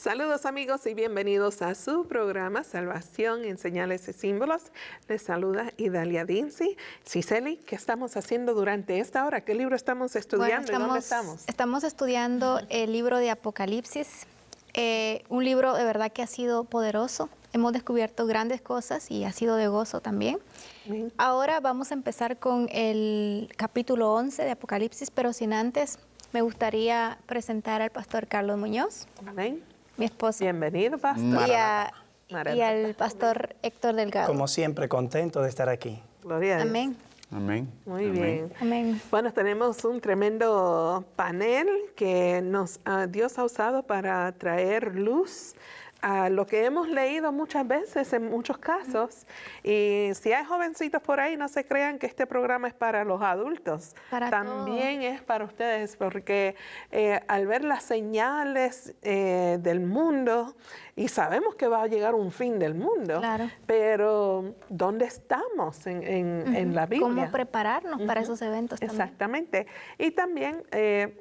Saludos amigos y bienvenidos a su programa Salvación en Señales y Símbolos. Les saluda Idalia Dinsi. Cicely, ¿qué estamos haciendo durante esta hora? ¿Qué libro estamos estudiando y dónde estamos? Estamos estudiando el libro de Apocalipsis, un libro de verdad que ha sido poderoso. Hemos descubierto grandes cosas y ha sido de gozo también. Amén. Ahora vamos a empezar con el capítulo 11 de Apocalipsis, pero sin antes me gustaría presentar al pastor Carlos Muñoz. Amén. Mi esposo. Bienvenido, pastor. Y al pastor Héctor Delgado. Como siempre, contento de estar aquí. Gloria a Dios. Amén. Amén. Muy Amén. bien. Amén. Bueno, tenemos un tremendo panel que Dios ha usado para traer luz a lo que hemos leído muchas veces en muchos casos. Y si hay jovencitos por ahí, no se crean que este programa es para los adultos. También es para ustedes, porque al ver las señales del mundo, y sabemos que va a llegar un fin del mundo, claro, pero ¿dónde estamos en la Biblia? ¿Cómo prepararnos para esos eventos también? Exactamente. Y también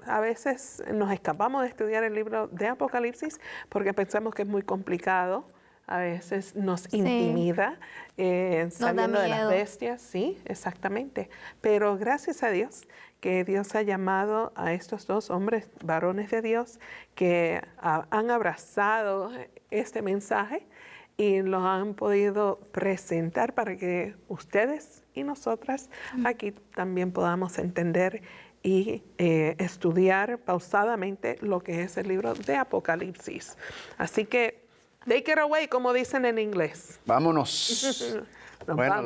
a veces nos escapamos de estudiar el libro de Apocalipsis porque pensamos que es muy complicado. A veces nos intimida saliendo de las bestias. Sí, exactamente. Pero gracias a Dios que Dios ha llamado a estos dos hombres, varones de Dios, que han abrazado este mensaje y lo han podido presentar para que ustedes y nosotras aquí también podamos entender y estudiar pausadamente lo que es el libro de Apocalipsis. Así que, take it away, como dicen en inglés. Vámonos. Bueno,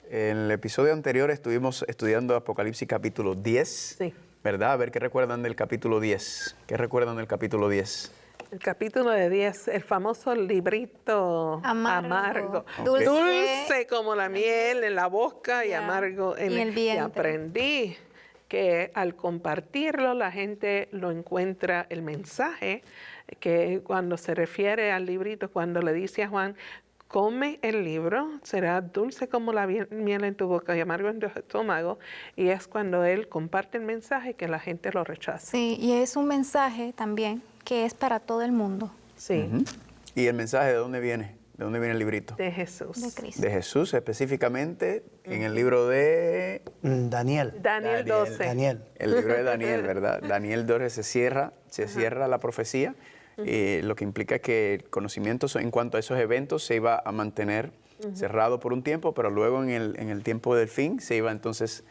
en el episodio anterior estuvimos estudiando Apocalipsis capítulo 10, sí, ¿verdad? A ver, ¿qué recuerdan del capítulo 10? ¿Qué recuerdan del capítulo 10? El capítulo de 10, el famoso librito amargo. Dulce. Dulce como la miel en la boca y amargo en el vientre. Y aprendí que al compartirlo la gente lo encuentra el mensaje, que cuando se refiere al librito, cuando le dice a Juan, come el libro, será dulce como la miel en tu boca y amargo en tu estómago, y es cuando él comparte el mensaje que la gente lo rechaza. Sí, y es un mensaje también que es para todo el mundo. Sí. ¿Y el mensaje de dónde viene? ¿De dónde viene el librito? De Jesús. De Cristo. De Jesús, específicamente en el libro de Daniel. Daniel 12. Daniel. El libro de Daniel, ¿verdad? Daniel 12 se cierra la profecía, lo que implica que el conocimiento en cuanto a esos eventos se iba a mantener cerrado por un tiempo, pero luego en el tiempo del fin se iba entonces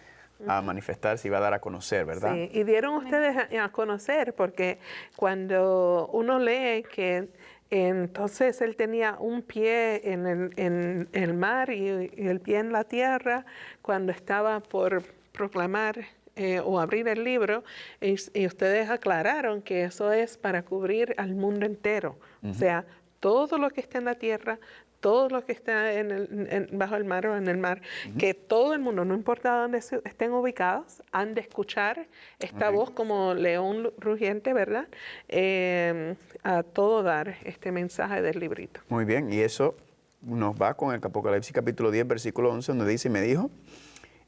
a manifestar, se iba a dar a conocer, ¿verdad? Sí, y dieron ustedes a conocer, porque cuando uno lee que entonces él tenía un pie en el mar y el pie en la tierra, cuando estaba por proclamar o abrir el libro, y ustedes aclararon que eso es para cubrir al mundo entero. O sea, todo lo que está en la tierra, todo lo que está bajo el mar o en el mar, que todo el mundo, no importa dónde estén ubicados, han de escuchar esta voz como león rugiente, ¿verdad? A todo dar este mensaje del librito. Muy bien, y eso nos va con el Apocalipsis capítulo 10, versículo 11, donde dice, y me dijo,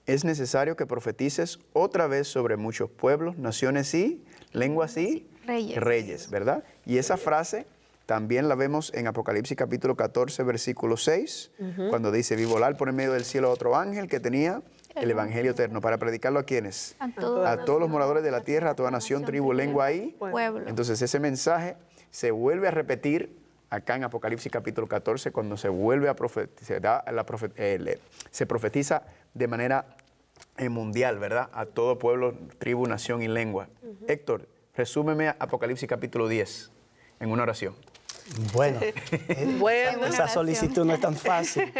es necesario que profetices otra vez sobre muchos pueblos, naciones y lenguas y reyes, ¿verdad? Y esa frase también la vemos en Apocalipsis capítulo 14, versículo 6, cuando dice, vi volar por en medio del cielo a otro ángel que tenía el evangelio eterno, para predicarlo a quienes, a todos los moradores de la tierra, a toda nación, tribu, lengua y pueblo. Entonces ese mensaje se vuelve a repetir acá en Apocalipsis capítulo 14, cuando se vuelve a se profetiza de manera mundial, ¿verdad? A todo pueblo, tribu, nación y lengua. Héctor, resúmeme Apocalipsis capítulo 10 en una oración. Bueno, Bueno. esa solicitud no es tan fácil,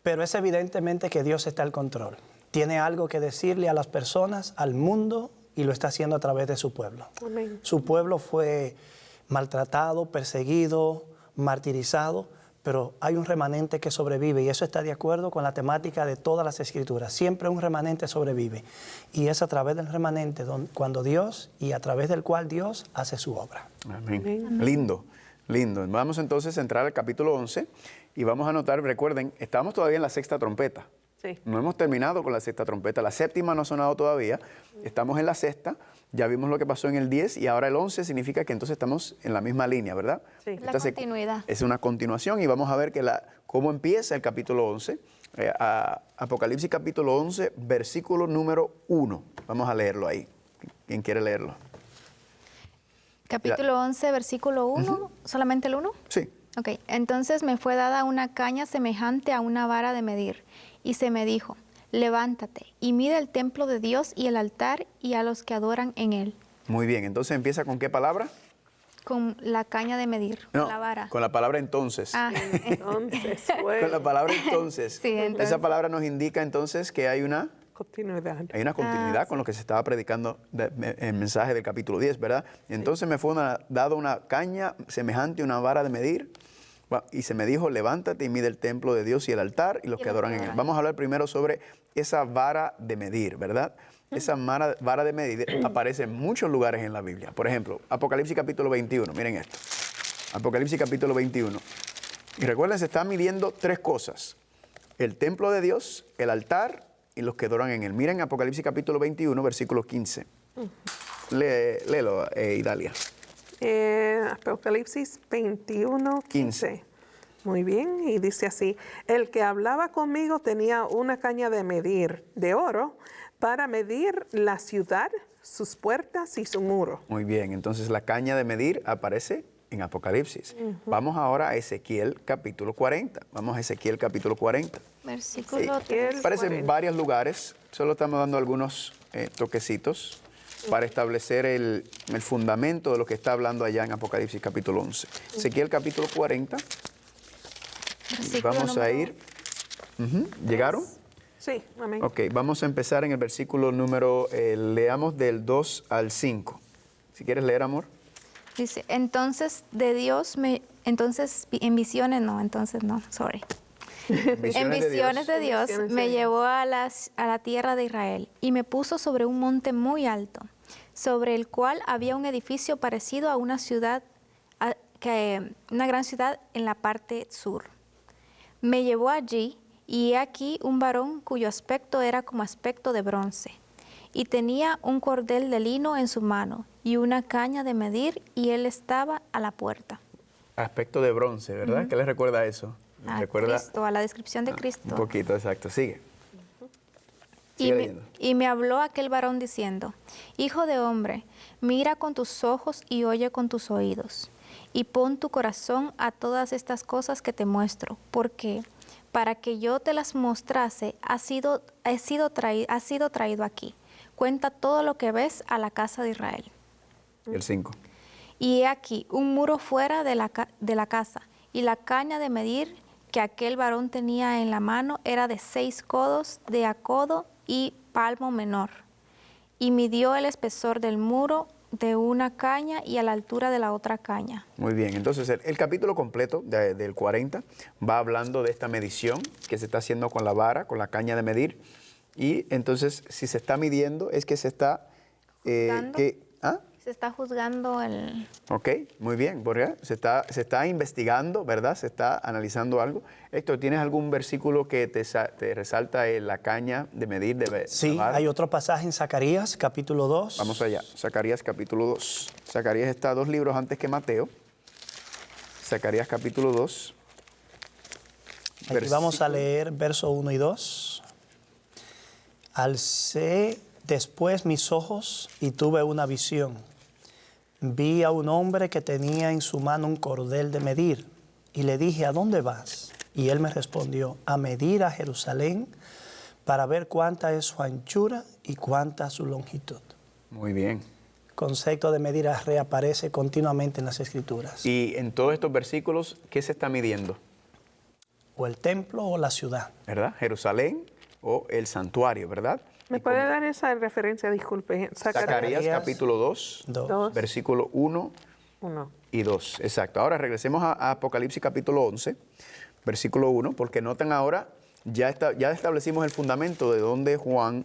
pero es evidentemente que Dios está al control. Tiene algo que decirle a las personas, al mundo, y lo está haciendo a través de su pueblo. Amén. Su pueblo fue maltratado, perseguido, martirizado, pero hay un remanente que sobrevive, y eso está de acuerdo con la temática de todas las escrituras. Siempre un remanente sobrevive, y es a través del remanente cuando Dios, y a través del cual Dios hace su obra. Amén. Amén. Lindo, lindo. Vamos entonces a entrar al capítulo 11 y vamos a anotar, recuerden, estamos todavía en la sexta trompeta. Sí. No hemos terminado con la sexta trompeta, la séptima no ha sonado todavía, estamos en la sexta, Ya vimos lo que pasó en el 10 y ahora el 11 significa que entonces estamos en la misma línea, ¿verdad? Sí. La continuidad. Es una continuación y vamos a ver cómo empieza el capítulo 11. Apocalipsis capítulo 11, versículo número 1. Vamos a leerlo ahí. ¿Quién quiere leerlo? Capítulo 11, versículo 1, ¿solamente el 1? Sí. Ok, entonces me fue dada una caña semejante a una vara de medir, y se me dijo, levántate y mide el templo de Dios y el altar y a los que adoran en él. Muy bien, entonces empieza con qué palabra? Con la caña de medir, No, con la vara. con la palabra entonces. Ah, Entonces, Con la bueno, palabra entonces. Sí, entonces. Esa palabra nos indica entonces que hay una continuidad. continuidad con lo que se estaba predicando en el mensaje del capítulo 10, ¿verdad? Entonces me fue dado una caña semejante a una vara de medir y se me dijo, levántate y mide el templo de Dios y el altar y los que adoran en él. Vamos a hablar primero sobre esa vara de medir, ¿verdad? Esa vara de medir aparece en muchos lugares en la Biblia. Por ejemplo, Apocalipsis capítulo 21, miren esto. Apocalipsis capítulo 21. Y recuerden, se están midiendo tres cosas. El templo de Dios, el altar y los que adoran en él. Miren Apocalipsis capítulo 21, versículo 15. Léelo, Idalia. Apocalipsis 21, 15. Muy bien, y dice así, el que hablaba conmigo tenía una caña de medir de oro para medir la ciudad, sus puertas y su muro. Muy bien, entonces la caña de medir aparece en Apocalipsis. Vamos ahora a Ezequiel capítulo 40. Vamos a Ezequiel capítulo 40. versículo Sí. 3. Aparece en 40. varios lugares, solo estamos dando algunos toquecitos para establecer el fundamento de lo que está hablando allá en Apocalipsis capítulo 11. Ezequiel capítulo 40. Vamos a ir. ¿Llegaron? Sí, amén. Ok, vamos a empezar en el versículo número, leamos del 2 al 5. Si quieres leer, amor. Dice, entonces en visiones no, sorry. En visiones de Dios Visiones me de llevó a la tierra de Israel y me puso sobre un monte muy alto, sobre el cual había un edificio parecido a una ciudad, una gran ciudad en la parte sur. Me llevó allí y he aquí un varón cuyo aspecto era como aspecto de bronce, y tenía un cordel de lino en su mano y una caña de medir, y él estaba a la puerta. Aspecto de bronce, ¿verdad? ¿Qué les recuerda eso? A ¿Recuerda? Cristo, a la descripción de Un Cristo. poquito, exacto. Sigue. Y Sigue me, leyendo. y me habló aquel varón diciendo, Hijo de hombre, mira con tus ojos y oye con tus oídos, y pon tu corazón a todas estas cosas que te muestro, porque para que yo te las mostrase, has sido traído aquí. Cuenta todo lo que ves a la casa de Israel. Y el 5. Y he aquí un muro fuera de la casa, y la caña de medir que aquel varón tenía en la mano era de 6 codos de a codo y palmo menor. Y midió el espesor del muro de una caña y a la altura de la otra caña. Muy bien, entonces el capítulo completo del 40 va hablando de esta medición que se está haciendo con la vara, con la caña de medir. Y entonces, si se está midiendo, es que se está... ¿Juzgando? ¿Ah? Se está juzgando el... Ok, muy bien, porque se está investigando, ¿verdad? Se está analizando algo. Héctor, ¿tienes algún versículo que te resalta la caña de medir? Sí, la vara? hay otro pasaje en Zacarías, capítulo 2. Vamos allá, Zacarías capítulo 2. Zacarías está 2 libros antes que Mateo. Zacarías capítulo 2. Aquí vamos a leer verso 1 y 2. Alcé después mis ojos y tuve una visión. Vi a un hombre que tenía en su mano un cordel de medir y le dije, ¿a dónde vas? Y él me respondió, a medir a Jerusalén para ver cuánta es su anchura y cuánta su longitud. Muy bien. El concepto de medir reaparece continuamente en las Escrituras. Y en todos estos versículos, ¿qué se está midiendo? O el templo o la ciudad. ¿Verdad? Jerusalén o el santuario, ¿verdad? ¿Me puede dar esa referencia? Disculpe. Zacarías capítulo 2, Dos. versículo 1 1. y 2. Exacto. Ahora regresemos a Apocalipsis capítulo 11, versículo 1, porque notan ahora, ya establecimos el fundamento de donde Juan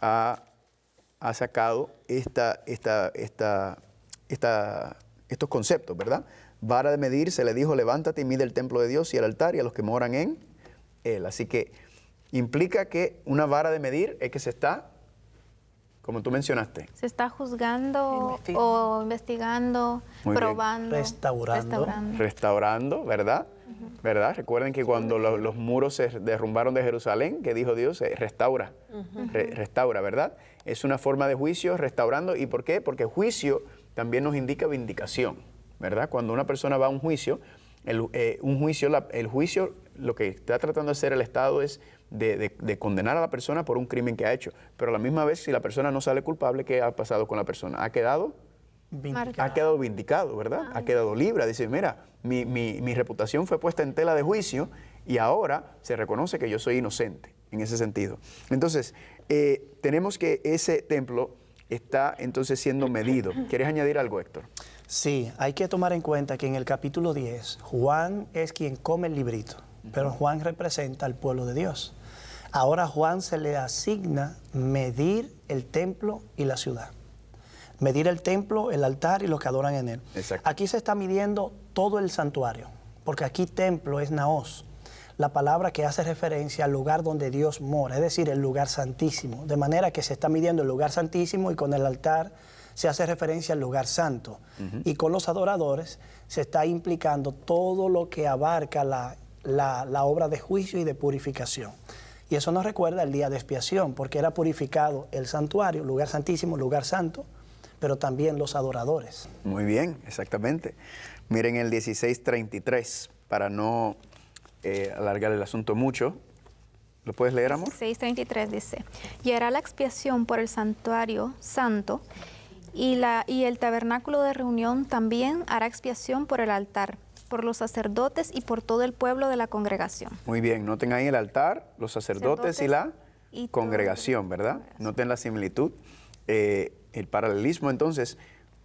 ha sacado estos conceptos, ¿verdad? Vara de medir, se le dijo, levántate y mide el templo de Dios y el altar y a los que moran en él. Así que implica que una vara de medir es que se está como tú mencionaste. Se está juzgando o investigando, Muy bien. probando, Restaurando, ¿verdad? ¿Verdad? Recuerden que cuando los muros se derrumbaron de Jerusalén, que dijo Dios, restaura, restaura, ¿verdad? Es una forma de juicio, restaurando. ¿Y por qué? Porque juicio también nos indica vindicación, ¿verdad? Cuando una persona va a un juicio, el juicio, lo que está tratando de hacer el Estado es de condenar a la persona por un crimen que ha hecho. Pero a la misma vez, si la persona no sale culpable, ¿qué ha pasado con la persona? Ha quedado vindicado, ¿verdad? Ha quedado libre. Dice, mira, mi reputación fue puesta en tela de juicio y ahora se reconoce que yo soy inocente en ese sentido. Entonces, tenemos que ese templo está entonces siendo medido. ¿Quieres añadir algo, Héctor? Sí, hay que tomar en cuenta que en el capítulo 10, Juan es quien come el librito, pero Juan representa al pueblo de Dios. Ahora a Juan se le asigna medir el templo y la ciudad. Medir el templo, el altar y los que adoran en él. Exacto. Aquí se está midiendo todo el santuario, porque aquí templo es naos, la palabra que hace referencia al lugar donde Dios mora, es decir, el lugar santísimo. De manera que se está midiendo el lugar santísimo y con el altar se hace referencia al lugar santo. Y con los adoradores se está implicando todo lo que abarca la obra de juicio y de purificación. Y eso nos recuerda el día de expiación, porque era purificado el santuario, lugar santísimo, lugar santo, pero también los adoradores. Muy bien, exactamente. Miren el 16:33, para no alargar el asunto mucho. ¿Lo puedes leer, amor? 16:33 dice, y hará la expiación por el santuario santo, y el tabernáculo de reunión también hará expiación por el altar, por los sacerdotes y por todo el pueblo de la congregación. Muy bien, noten ahí el altar, los sacerdotes y la congregación, ¿verdad? Noten la similitud, el paralelismo. Entonces,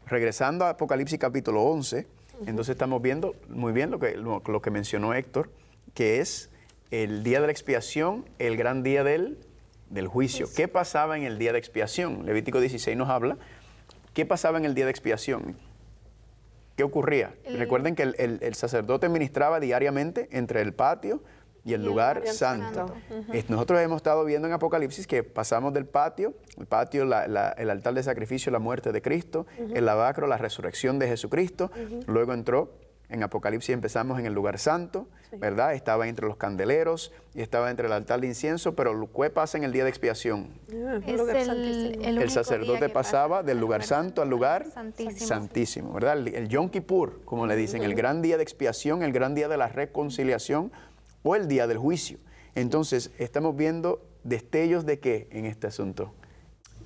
regresando a Apocalipsis capítulo 11, entonces estamos viendo muy bien lo que mencionó Héctor, que es el día de la expiación, el gran día del juicio. ¿Qué pasaba en el día de expiación? Levítico 16 nos habla. ¿Qué pasaba en el día de expiación? ¿Qué ocurría? Recuerden que el sacerdote ministraba diariamente entre el patio y el lugar santo. Nosotros hemos estado viendo en Apocalipsis que pasamos del patio, el altar de sacrificio, la muerte de Cristo, el lavacro, la resurrección de Jesucristo. Luego entró, en Apocalipsis empezamos en el lugar santo, ¿verdad? Estaba entre los candeleros y estaba entre el altar de incienso, pero ¿qué pasa en el día de expiación? El sacerdote pasaba del lugar santo al lugar santísimo, ¿verdad? El Yom Kippur, como le dicen, el gran día de expiación, el gran día de la reconciliación o el día del juicio. Entonces, estamos viendo destellos de ¿qué en este asunto?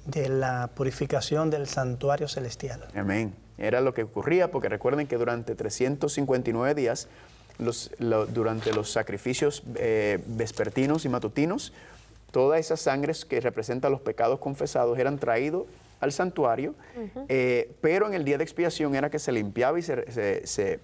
De la purificación del santuario celestial. Amén. Era lo que ocurría, porque recuerden que durante 359 días, durante los sacrificios vespertinos y matutinos, todas esas sangres que representan los pecados confesados eran traídos al santuario, pero en el día de expiación era que se limpiaba y se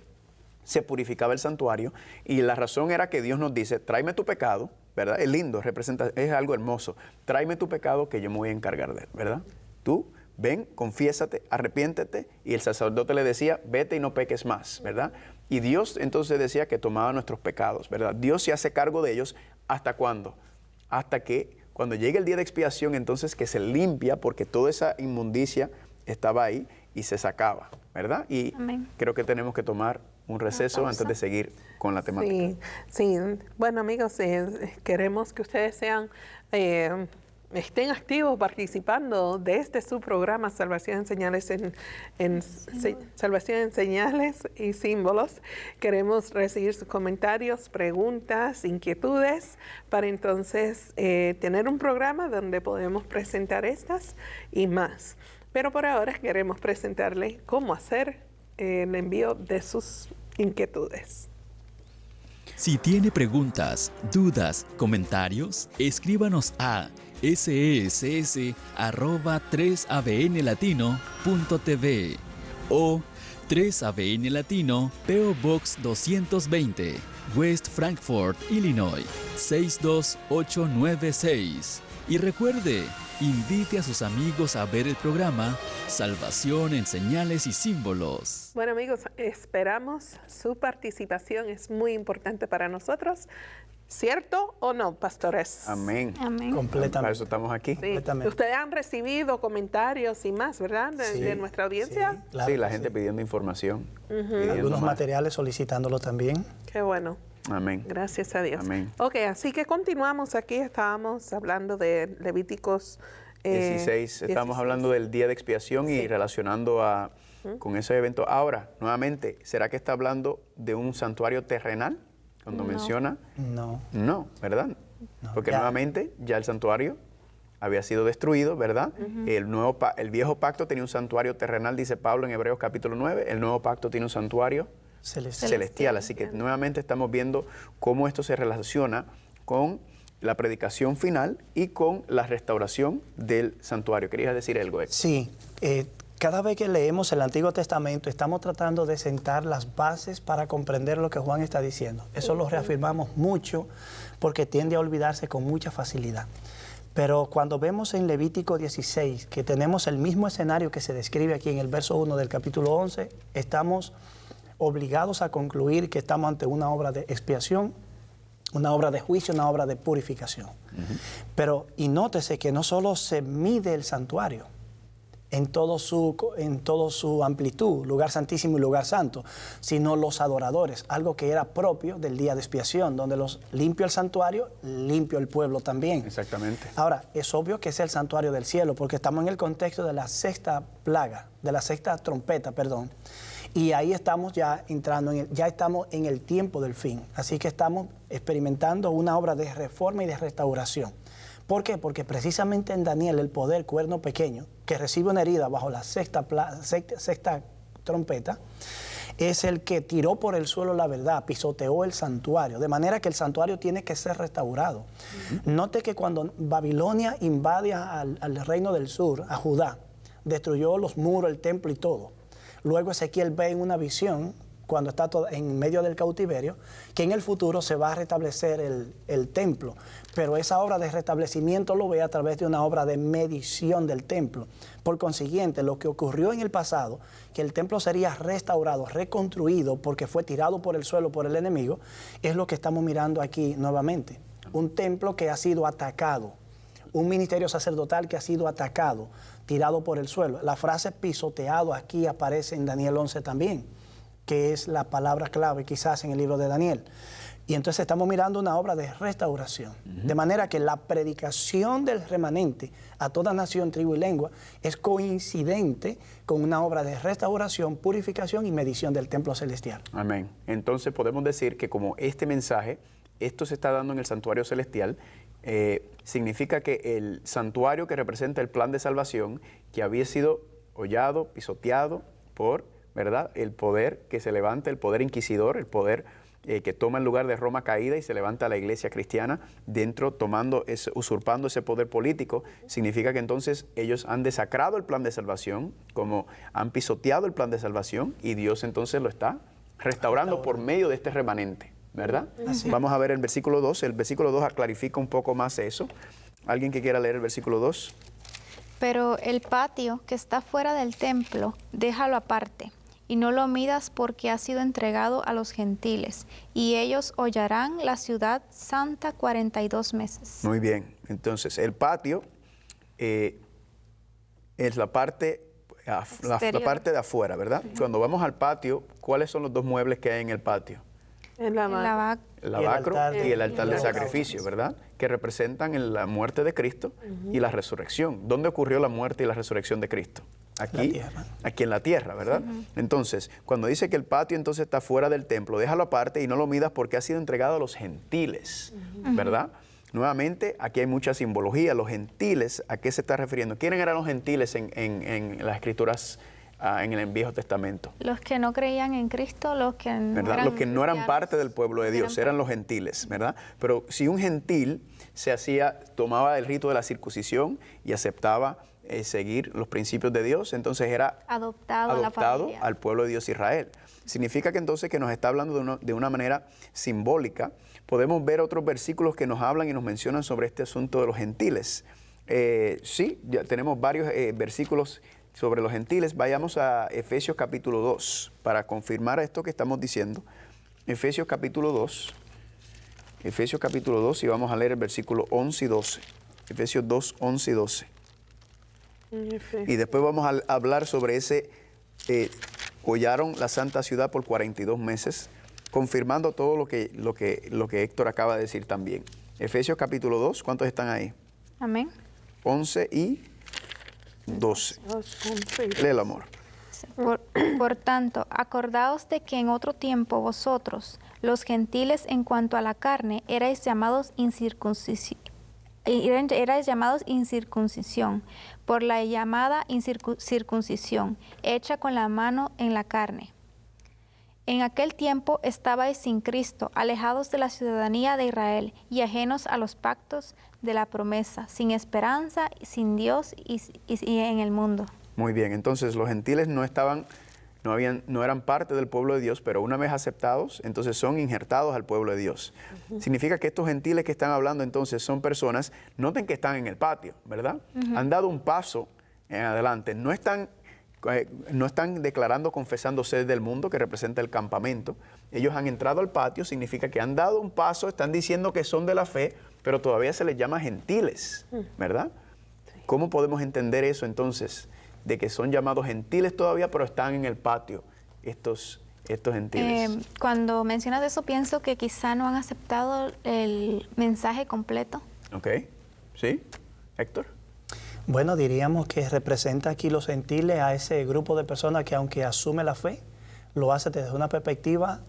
purificaba el santuario, y la razón era que Dios nos dice, tráeme tu pecado, ¿verdad? Es lindo, es algo hermoso. Tráeme tu pecado que yo me voy a encargar de él, ¿verdad? Tú, ven, confiésate, arrepiéntete, y el sacerdote le decía, vete y no peques más, ¿verdad? Y Dios entonces decía que tomaba nuestros pecados, ¿verdad? Dios se hace cargo de ellos, ¿hasta cuándo? Hasta que cuando llegue el día de expiación, entonces que se limpia, porque toda esa inmundicia estaba ahí y se sacaba, ¿verdad? Y creo que tenemos que tomar un receso antes de seguir con la temática. Sí. Bueno, amigos, queremos que ustedes estén activos participando de su programa Salvación en Señales, Salvación en Señales y Símbolos. Queremos recibir sus comentarios, preguntas, inquietudes, para entonces tener un programa donde podemos presentar estas y más. Pero por ahora queremos presentarle cómo hacer el envío de sus inquietudes. Si tiene preguntas, dudas, comentarios, escríbanos a sess@3abnlatino.tv o 3ABN Latino, P.O. Box 220, West Frankfort, Illinois, 62896. Y recuerde, invite a sus amigos a ver el programa Salvación en Señales y Símbolos. Bueno, amigos, esperamos su participación, es muy importante para nosotros. ¿Cierto o no, pastores? Amén. Amén. Para Completamente. eso estamos aquí. Sí. Completamente. Ustedes han recibido comentarios y más, ¿verdad? De nuestra audiencia. Sí, claro Sí, que la gente pidiendo información. Pidiendo Algunos más. materiales solicitándolo también. Qué bueno. Amén. Gracias a Dios. Amén. Ok, así que continuamos aquí. Estábamos hablando de Levíticos 16. Estamos hablando del día de expiación y relacionando con ese evento. Ahora, nuevamente, ¿será que está hablando de un santuario terrenal? Cuando menciona, No. no, ¿verdad? No, Porque ya. nuevamente ya el santuario había sido destruido, ¿verdad? El viejo pacto tenía un santuario terrenal, dice Pablo en Hebreos capítulo 9. El nuevo pacto tiene un santuario celestial. Así que nuevamente estamos viendo cómo esto se relaciona con la predicación final y con la restauración del santuario. ¿Querías decir algo, Héctor? Sí, cada vez que leemos el Antiguo Testamento estamos tratando de sentar las bases para comprender lo que Juan está diciendo. Eso lo reafirmamos mucho porque tiende a olvidarse con mucha facilidad. Pero cuando vemos en Levítico 16 que tenemos el mismo escenario que se describe aquí en el verso 1 del capítulo 11, estamos obligados a concluir que estamos ante una obra de expiación, una obra de juicio, una obra de purificación. Pero, y nótese que no solo se mide el santuario en todo su amplitud, lugar santísimo y lugar santo, sino los adoradores, algo que era propio del día de expiación, donde los limpio el santuario, limpio el pueblo también. Exactamente. Ahora, es obvio que es el santuario del cielo, porque estamos en el contexto de la sexta plaga, de la sexta trompeta, perdón. Y ahí estamos ya entrando, ya estamos en el tiempo del fin. Así que estamos experimentando una obra de reforma y de restauración. ¿Por qué? Porque precisamente en Daniel el poder cuerno pequeño, que recibe una herida bajo la sexta trompeta, es el que tiró por el suelo la verdad, pisoteó el santuario, de manera que el santuario tiene que ser restaurado. Note que cuando Babilonia invade al reino del sur, a Judá, destruyó los muros, el templo y todo. Luego Ezequiel ve en una visión, cuando está en medio del cautiverio, que en el futuro se va a restablecer el templo. Pero esa obra de restablecimiento lo ve a través de una obra de medición del templo. Por consiguiente, lo que ocurrió en el pasado, que el templo sería restaurado, reconstruido, porque fue tirado por el suelo por el enemigo, es lo que estamos mirando aquí nuevamente. Un templo que ha sido atacado, un ministerio sacerdotal que ha sido atacado, tirado por el suelo. La frase pisoteado aquí aparece en Daniel 11 también, que es la palabra clave quizás en el libro de Daniel. Y entonces estamos mirando una obra de restauración. De manera que la predicación del remanente a toda nación, tribu y lengua es coincidente con una obra de restauración, purificación y medición del templo celestial. Amén. Entonces podemos decir que como este mensaje, esto se está dando en el santuario celestial, significa que el santuario que representa el plan de salvación, que había sido hollado, pisoteado por, ¿verdad?, el poder que se levanta, el poder inquisidor, el poder que toma el lugar de Roma caída y se levanta la iglesia cristiana dentro, usurpando ese poder político, significa que entonces ellos han desacrado el plan de salvación, como han pisoteado el plan de salvación, y Dios entonces lo está restaurando por medio de este remanente, ¿verdad? Vamos a ver el versículo 2. El versículo 2 clarifica un poco más eso. ¿Alguien que quiera leer el versículo 2? Pero el patio que está fuera del templo, déjalo aparte, y no lo midas porque ha sido entregado a los gentiles, y ellos hollarán la ciudad santa 42 meses. Muy bien. Entonces, el patio es la parte de afuera, ¿verdad? Sí. Cuando vamos al patio, ¿cuáles son los dos muebles que hay en el patio? El lavacro y el altar de sacrificio, ¿verdad? Que representan la muerte de Cristo y la resurrección. ¿Dónde ocurrió la muerte y la resurrección de Cristo? Aquí en la tierra, ¿verdad? Entonces, cuando dice que el patio entonces está fuera del templo, déjalo aparte y no lo midas porque ha sido entregado a los gentiles, ¿verdad? Nuevamente, aquí hay mucha simbología. Los gentiles, ¿a qué se está refiriendo? ¿Quiénes eran los gentiles en las escrituras en el Viejo Testamento? Los que no creían en Cristo, los que no eran parte del pueblo de Dios, eran los gentiles, ¿verdad? Pero si un gentil tomaba el rito de la circuncisión y aceptaba seguir los principios de Dios, entonces era adoptado al pueblo de Dios Israel. Significa que entonces que nos está hablando de una manera simbólica. Podemos ver otros versículos que nos hablan y nos mencionan sobre este asunto de los gentiles. Sí, ya tenemos varios versículos sobre los gentiles. Vayamos a Efesios capítulo 2 para confirmar esto que estamos diciendo. Efesios capítulo 2. Efesios capítulo 2 y vamos a leer el versículo 11 y 12. Efesios 2, 11 y 12. Y después vamos a hablar sobre ese, hollaron la santa ciudad por 42 meses, confirmando todo lo que Héctor acaba de decir también. Efesios capítulo 2, ¿cuántos están ahí? Amén. 11 y 12. Lee el amor. Por tanto, acordaos de que en otro tiempo vosotros, los gentiles en cuanto a la carne, erais llamados incircuncisión, por la llamada circuncisión, hecha con la mano en la carne. En aquel tiempo estabais sin Cristo, alejados de la ciudadanía de Israel y ajenos a los pactos de la promesa, sin esperanza, sin Dios y en el mundo. Muy bien, entonces los gentiles no eran parte del pueblo de Dios, pero una vez aceptados, entonces son injertados al pueblo de Dios. Significa que estos gentiles que están hablando entonces son personas, noten que están en el patio, ¿verdad? Han dado un paso en adelante, no están declarando, confesando ser del mundo, que representa el campamento. Ellos han entrado al patio, significa que han dado un paso, están diciendo que son de la fe, pero todavía se les llama gentiles, ¿verdad? ¿Cómo podemos entender eso entonces? De que son llamados gentiles todavía, pero están en el patio estos gentiles. Cuando mencionas eso, pienso que quizá no han aceptado el mensaje completo. Ok, ¿sí? Héctor. Bueno, diríamos que representa aquí los gentiles a ese grupo de personas que aunque asume la fe, lo hace desde una perspectiva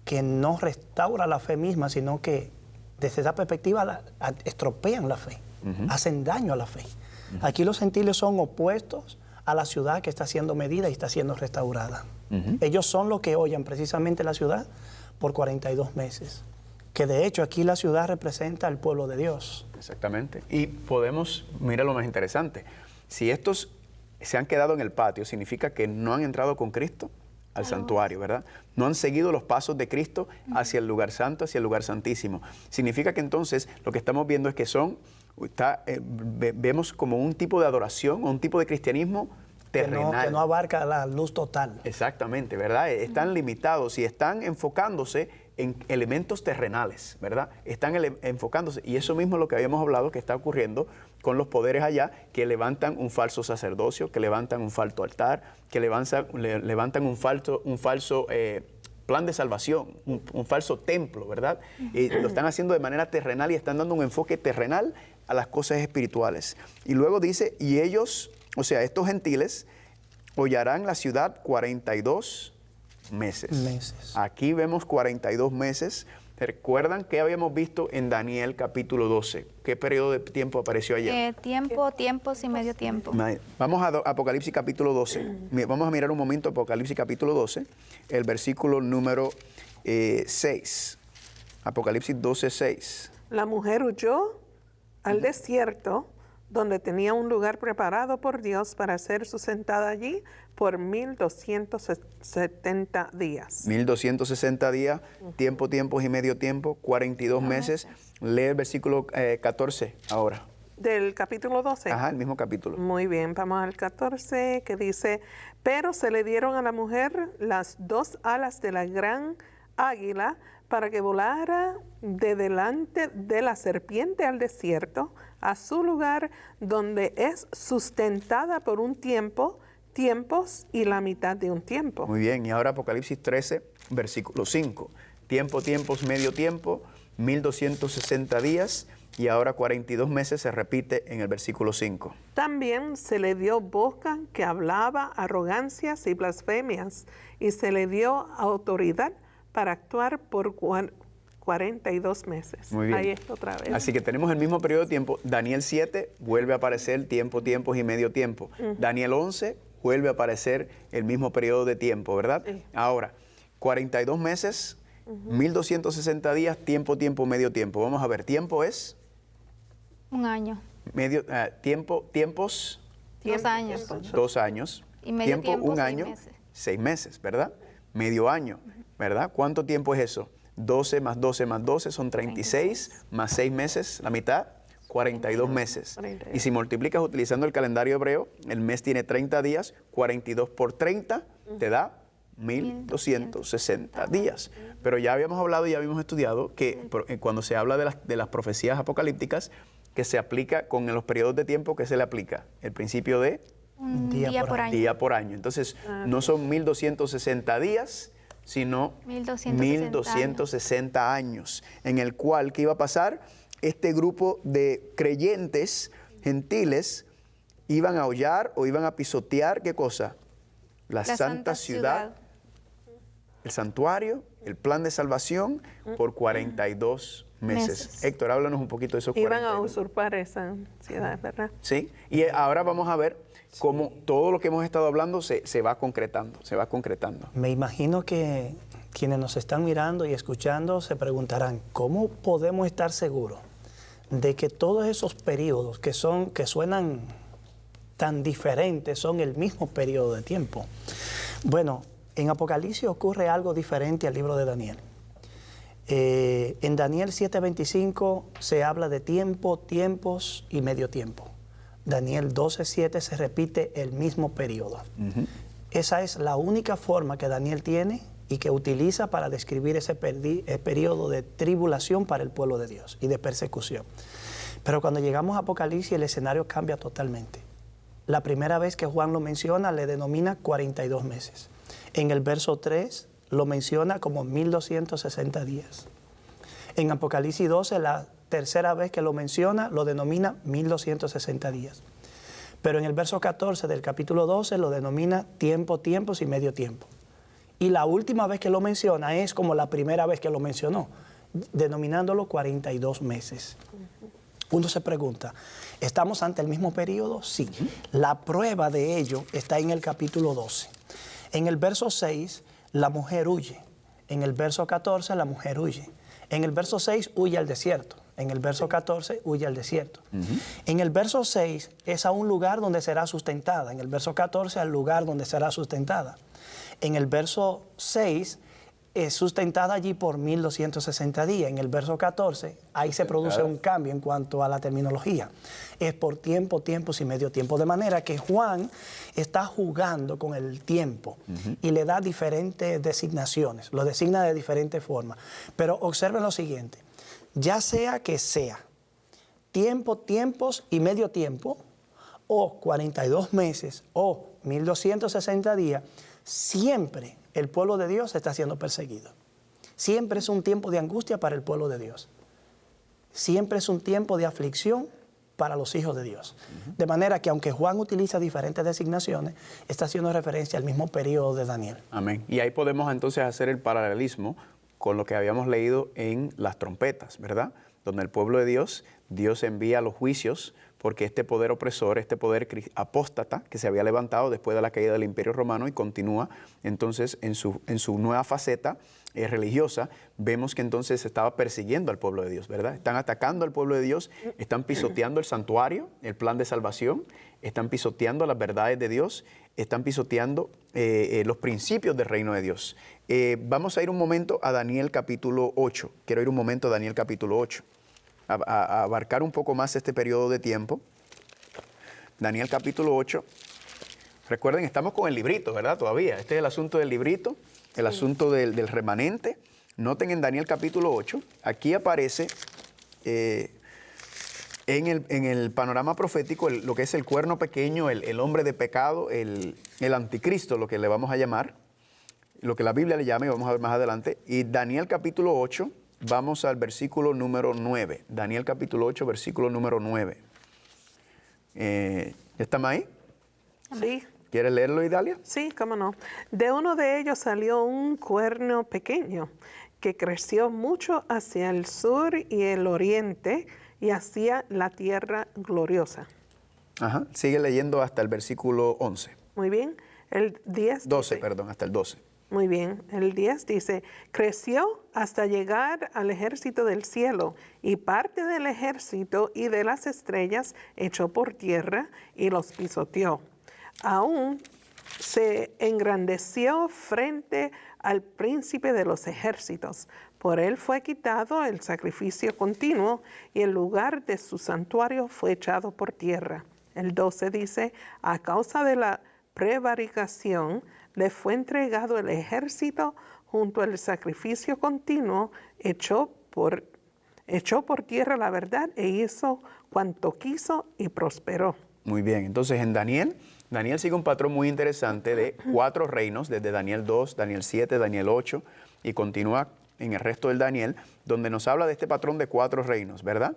que no restaura la fe misma, sino que desde esa perspectiva estropean la fe, hacen daño a la fe. Aquí los gentiles son opuestos a la ciudad que está siendo medida y está siendo restaurada. Ellos son los que hollan precisamente la ciudad por 42 meses. Que de hecho aquí la ciudad representa al pueblo de Dios. Exactamente. Y podemos, mira lo más interesante, si estos se han quedado en el patio, significa que no han entrado con Cristo al santuario, ¿verdad? No han seguido los pasos de Cristo hacia el lugar santo, hacia el lugar santísimo. Significa que entonces lo que estamos viendo es que vemos como un tipo de adoración o un tipo de cristianismo terrenal. Que no abarca la luz total. Exactamente, ¿verdad? Están limitados y están enfocándose en elementos terrenales, ¿verdad? Están enfocándose, y eso mismo es lo que habíamos hablado que está ocurriendo con los poderes allá, que levantan un falso sacerdocio, que levantan un falso altar, que levantan un falso plan de salvación, un falso templo, ¿verdad? Y lo están haciendo de manera terrenal y están dando un enfoque terrenal a las cosas espirituales. Y luego dice, y ellos, o sea, estos gentiles, hollarán la ciudad 42 meses. Aquí vemos 42 meses. ¿Recuerdan qué habíamos visto en Daniel capítulo 12? ¿Qué periodo de tiempo apareció allá? Tiempos y medio tiempo. Vamos a Apocalipsis capítulo 12. Vamos a mirar un momento Apocalipsis capítulo 12, el versículo número 6. Apocalipsis 12, 6. La mujer huyó al desierto, donde tenía un lugar preparado por Dios para ser sustentada allí por 1260 días. 1260 días, tiempos y medio tiempo, 42 meses. Lee el versículo 14 ahora. Del capítulo 12. Ajá, el mismo capítulo. Muy bien, vamos al 14, que dice, pero se le dieron a la mujer las 2 alas de la gran águila para que volara de delante de la serpiente al desierto, a su lugar donde es sustentada por un tiempos y la mitad de un tiempo. Muy bien, y ahora Apocalipsis 13, versículo 5. Tiempos, medio tiempo, 1260 días, y ahora 42 meses se repite en el versículo 5. También se le dio boca que hablaba arrogancias y blasfemias, y se le dio autoridad para actuar por 42 meses. Muy bien. Ahí está otra vez. Así que tenemos el mismo periodo de tiempo. Daniel 7 vuelve a aparecer tiempos y medio tiempo. Daniel 11 vuelve a aparecer el mismo periodo de tiempo, ¿verdad? Sí. Ahora, 42 meses, 1260 días, tiempo, medio tiempo. Vamos a ver, tiempo es... Un año. Tiempos... 2 años. 2 años. Y medio tiempo, un 6 año, meses. 6 meses, ¿verdad? Medio año, ¿verdad? ¿Cuánto tiempo es eso? 12 más 12 más 12 son 36, más 6 meses, la mitad, 42 meses. 42. Y si multiplicas utilizando el calendario hebreo, el mes tiene 30 días, 42 por 30 te da 1260 días. Pero ya habíamos hablado y ya habíamos estudiado que cuando se habla de las profecías apocalípticas, que se aplica con los periodos de tiempo que se le aplica. El principio de día por año. Día por año. Entonces, no son 1260 días, sino 1260 años, en el cual, ¿qué iba a pasar? Este grupo de creyentes gentiles iban a hollar o iban a pisotear, ¿qué cosa? La santa ciudad, el santuario, el plan de salvación, por 42 meses. Héctor, háblanos un poquito de esos 42. Iban a usurpar esa ciudad, ¿verdad? Sí, y ahora vamos a ver cómo todo lo que hemos estado hablando se va concretando, se va concretando. Me imagino que quienes nos están mirando y escuchando se preguntarán, ¿cómo podemos estar seguros de que todos esos periodos que suenan tan diferentes son el mismo periodo de tiempo? Bueno, en Apocalipsis ocurre algo diferente al libro de Daniel. En Daniel 7:25 se habla de tiempo, tiempos y medio tiempo. Daniel 12:7 se repite el mismo periodo. Esa es la única forma que Daniel tiene y que utiliza para describir ese periodo de tribulación para el pueblo de Dios y de persecución. Pero cuando llegamos a Apocalipsis, el escenario cambia totalmente. La primera vez que Juan lo menciona, le denomina 42 meses. En el verso 3 lo menciona como 1260 días. En Apocalipsis 12, la tercera vez que lo menciona, lo denomina 1260 días. Pero en el verso 14 del capítulo 12 lo denomina tiempo, tiempos y medio tiempo. Y la última vez que lo menciona es como la primera vez que lo mencionó, denominándolo 42 meses. Uno se pregunta, ¿estamos ante el mismo periodo? Sí. La prueba de ello está en el capítulo 12. En el verso 6, la mujer huye. En el verso 14, la mujer huye. En el verso 6, huye al desierto. En el verso 14, huye al desierto. En el verso 6, es a un lugar donde será sustentada. En el verso 14, al lugar donde será sustentada. En el verso 6, es sustentada allí por 1260 días. En el verso 14, ahí se produce un cambio en cuanto a la terminología. Es por tiempo, tiempos y medio tiempo. De manera que Juan está jugando con el tiempo y le da diferentes designaciones. Lo designa de diferentes formas. Pero observen lo siguiente. Ya sea que sea tiempo, tiempos y medio tiempo, o 42 meses, o 1260 días, siempre el pueblo de Dios está siendo perseguido. Siempre es un tiempo de angustia para el pueblo de Dios. Siempre es un tiempo de aflicción para los hijos de Dios. De manera que aunque Juan utiliza diferentes designaciones, está haciendo referencia al mismo periodo de Daniel. Amén. Y ahí podemos entonces hacer el paralelismo con lo que habíamos leído en las trompetas, ¿verdad? Donde el pueblo de Dios, Dios envía los juicios porque este poder opresor, este poder apóstata que se había levantado después de la caída del Imperio Romano y continúa entonces en su nueva faceta religiosa, vemos que entonces se estaba persiguiendo al pueblo de Dios, ¿verdad? Están atacando al pueblo de Dios, están pisoteando el santuario, el plan de salvación, están pisoteando las verdades de Dios, están pisoteando los principios del reino de Dios. Vamos a ir un momento a Daniel capítulo 8. Quiero ir un momento a Daniel capítulo 8. A abarcar un poco más este periodo de tiempo. Daniel capítulo 8. Recuerden, estamos con el librito, ¿verdad? Todavía. Este es el asunto del librito, el asunto del remanente. Noten en Daniel capítulo 8, aquí aparece en el panorama profético lo que es el cuerno pequeño, el hombre de pecado, el anticristo, lo que le vamos a llamar, lo que la Biblia le llama, y vamos a ver más adelante. Y Daniel capítulo 8, vamos al versículo número 9. Daniel capítulo 8, versículo número 9. ¿Estamos ahí? Sí. ¿Quieres leerlo, Idalia? Sí, cómo no. De uno de ellos salió un cuerno pequeño que creció mucho hacia el sur y el oriente y hacia la tierra gloriosa. Ajá. Sigue leyendo hasta el versículo 11. Muy bien. El 10 12, dice, perdón, hasta el 12. Muy bien. El 10 dice, creció hasta llegar al ejército del cielo, y parte del ejército y de las estrellas echó por tierra y los pisoteó. Aún se engrandeció frente al príncipe de los ejércitos. Por él fue quitado el sacrificio continuo y el lugar de su santuario fue echado por tierra. El 12 dice, a causa de la prevaricación le fue entregado el ejército junto al sacrificio continuo, echó por tierra la verdad e hizo cuanto quiso y prosperó. Muy bien, entonces en Daniel sigue un patrón muy interesante de 4 reinos, desde Daniel 2, Daniel 7, Daniel 8, y continúa en el resto del Daniel, donde nos habla de este patrón de 4 reinos, ¿verdad?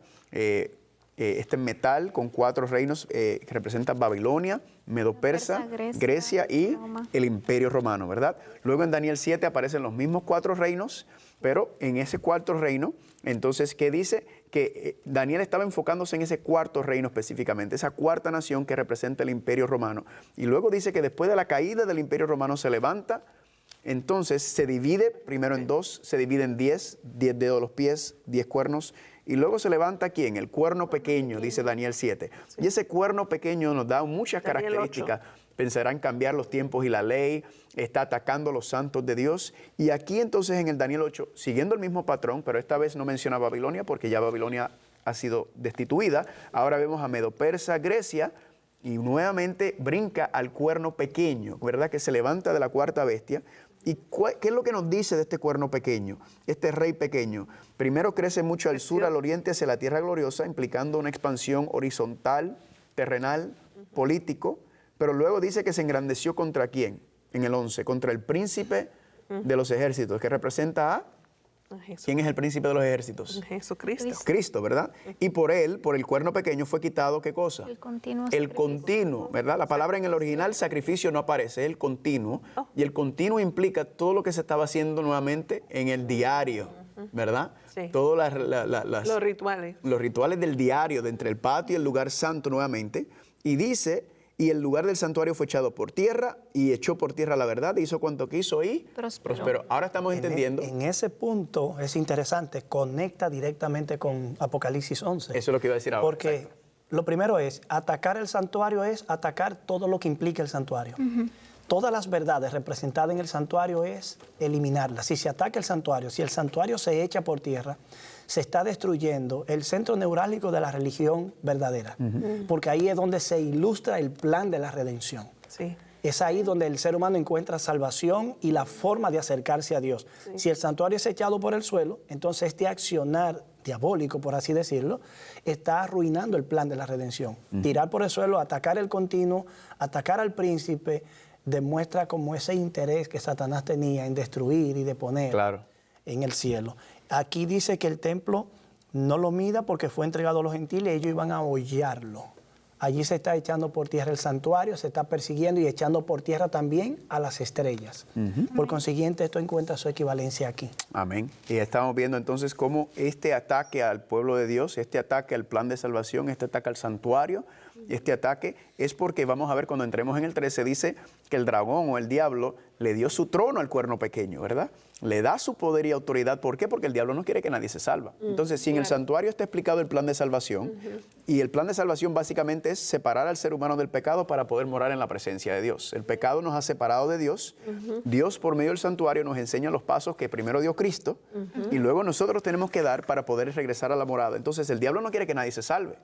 Este metal con 4 reinos que representa Babilonia, Medo-Persa, Grecia y Roma. el Imperio Romano, ¿verdad? Luego en Daniel 7 aparecen los mismos 4 reinos, pero en ese 4º reino, entonces, ¿qué dice? Que Daniel estaba enfocándose en ese 4º reino específicamente, esa 4ª nación que representa el Imperio Romano. Y luego dice que después de la caída del Imperio Romano se levanta, entonces se divide primero en 2, se divide en 10 dedos de los pies, 10 cuernos, y luego se levanta ¿quién? El cuerno pequeño, dice Daniel 7. Sí. Y ese cuerno pequeño nos da muchas características. Pensará en cambiar los tiempos y la ley, está atacando a los santos de Dios. Y aquí entonces en el Daniel 8, siguiendo el mismo patrón, pero esta vez no menciona Babilonia porque ya Babilonia ha sido destituida. Ahora vemos a Medo-Persa, Grecia, y nuevamente brinca al cuerno pequeño, ¿verdad? Que se levanta de la 4ª bestia. ¿Y qué es lo que nos dice de este cuerno pequeño, este rey pequeño? Primero crece mucho al sur, al oriente, hacia la tierra gloriosa, implicando una expansión horizontal, terrenal, político, pero luego dice que se engrandeció ¿contra quién? En el 11, contra el príncipe de los ejércitos, que representa a... ¿Quién es el príncipe de los ejércitos? Jesucristo. Cristo, ¿verdad? Y por él, por el cuerno pequeño, fue quitado, ¿qué cosa? El continuo. El continuo, ¿verdad? La palabra en el original sacrificio no aparece, es el continuo. Y el continuo implica todo lo que se estaba haciendo nuevamente en el diario, ¿verdad? Sí. Todos los rituales. Los rituales del diario, de entre el patio y el lugar santo nuevamente. Y dice... Y el lugar del santuario fue echado por tierra y echó por tierra la verdad, hizo cuanto quiso y prosperó. Ahora estamos entendiendo. En ese punto es interesante, conecta directamente con Apocalipsis 11. Eso es lo que iba a decir ahora. Porque exacto. Lo primero es, atacar el santuario es atacar todo lo que implica el santuario. Todas las verdades representadas en el santuario es eliminarlas. Si se ataca el santuario, si el santuario se echa por tierra, se está destruyendo el centro neurálgico de la religión verdadera. Porque ahí es donde se ilustra el plan de la redención. Sí. Es ahí donde el ser humano encuentra salvación y la forma de acercarse a Dios. Sí. Si el santuario es echado por el suelo, entonces este accionar diabólico, por así decirlo, está arruinando el plan de la redención. Tirar por el suelo, atacar el continuo, atacar al príncipe, demuestra como ese interés que Satanás tenía en destruir y de poner en el cielo. Aquí dice que el templo no lo mida porque fue entregado a los gentiles y ellos iban a hollarlo. Allí se está echando por tierra el santuario, se está persiguiendo y echando por tierra también a las estrellas. Por consiguiente, esto encuentra su equivalencia aquí. Amén. Y estamos viendo entonces cómo este ataque al pueblo de Dios, este ataque al plan de salvación, este ataque al santuario, este ataque es porque vamos a ver cuando entremos en el 13, dice que el dragón o el diablo le dio su trono al cuerno pequeño, ¿verdad? Le da su poder y autoridad. ¿Por qué? Porque el diablo no quiere que nadie se salva. Entonces, si en el santuario está explicado el plan de salvación, y el plan de salvación básicamente es separar al ser humano del pecado para poder morar en la presencia de Dios. El pecado nos ha separado de Dios. Dios, por medio del santuario, nos enseña los pasos que primero dio Cristo, y luego nosotros tenemos que dar para poder regresar a la morada. Entonces, el diablo no quiere que nadie se salve.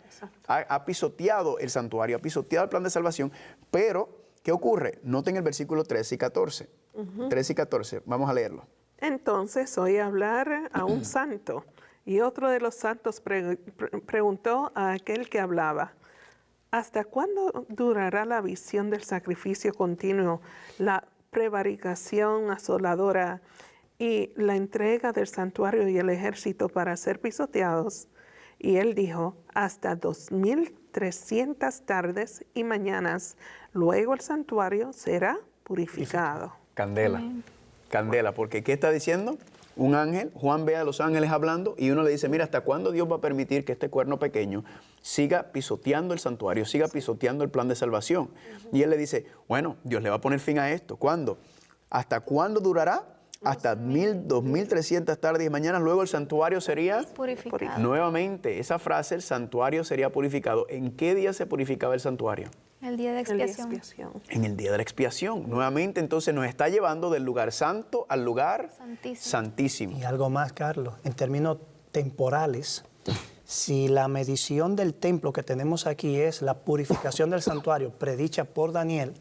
Ha pisoteado el santuario, ha pisoteado el plan de salvación, pero ¿qué ocurre? Noten el versículo 13 y 14. 13 y 14, vamos a leerlo. Entonces oí hablar a un santo, y otro de los santos preguntó a aquel que hablaba: ¿hasta cuándo durará la visión del sacrificio continuo, la prevaricación asoladora y la entrega del santuario y el ejército para ser pisoteados? Y él dijo: hasta 2300 tardes y mañanas, luego el santuario será purificado. Candela. Candela, porque ¿qué está diciendo? Un ángel, Juan ve a los ángeles hablando y uno le dice, mira, ¿hasta cuándo Dios va a permitir que este cuerno pequeño siga pisoteando el santuario, siga pisoteando el plan de salvación? Y él le dice, bueno, Dios le va a poner fin a esto. ¿Cuándo? ¿Hasta cuándo durará? Hasta 2300 tardes y mañanas, luego el santuario sería purificado. Nuevamente, esa frase, el santuario sería purificado. ¿En qué día se purificaba el santuario? El día de expiación. En el día de la expiación. Nuevamente, entonces, nos está llevando del lugar santo al lugar santísimo. Y algo más, Carlos, en términos temporales, si la medición del templo que tenemos aquí es la purificación del santuario predicha por Daniel,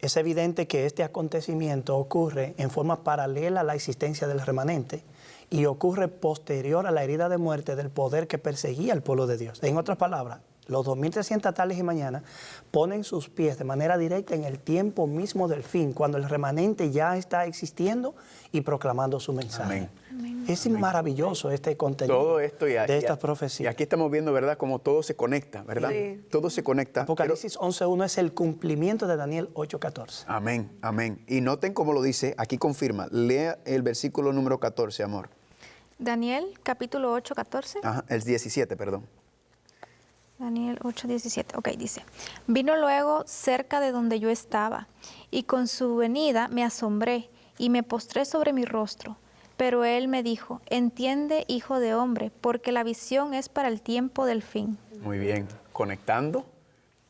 Es evidente que este acontecimiento ocurre en forma paralela a la existencia del remanente y ocurre posterior a la herida de muerte del poder que perseguía al pueblo de Dios. En otras palabras, los 2300 tardes y mañanas ponen sus pies de manera directa en el tiempo mismo del fin, cuando el remanente ya está existiendo y proclamando su mensaje. Amén. Es maravilloso este contenido todo esto de estas profecías. Y aquí estamos viendo, ¿verdad?, cómo todo se conecta, ¿verdad? Sí. Todo se conecta. Apocalipsis 11.1 es el cumplimiento de Daniel 8.14. Amén, amén. Y noten cómo lo dice, aquí confirma. Lea el versículo número 14, amor. Daniel, capítulo 8, 14. Ajá, el 17, perdón. Daniel 8, 17. Ok, dice. Vino luego cerca de donde yo estaba, y con su venida me asombré, y me postré sobre mi rostro. Pero él me dijo, entiende, hijo de hombre, porque la visión es para el tiempo del fin. Muy bien. Conectando,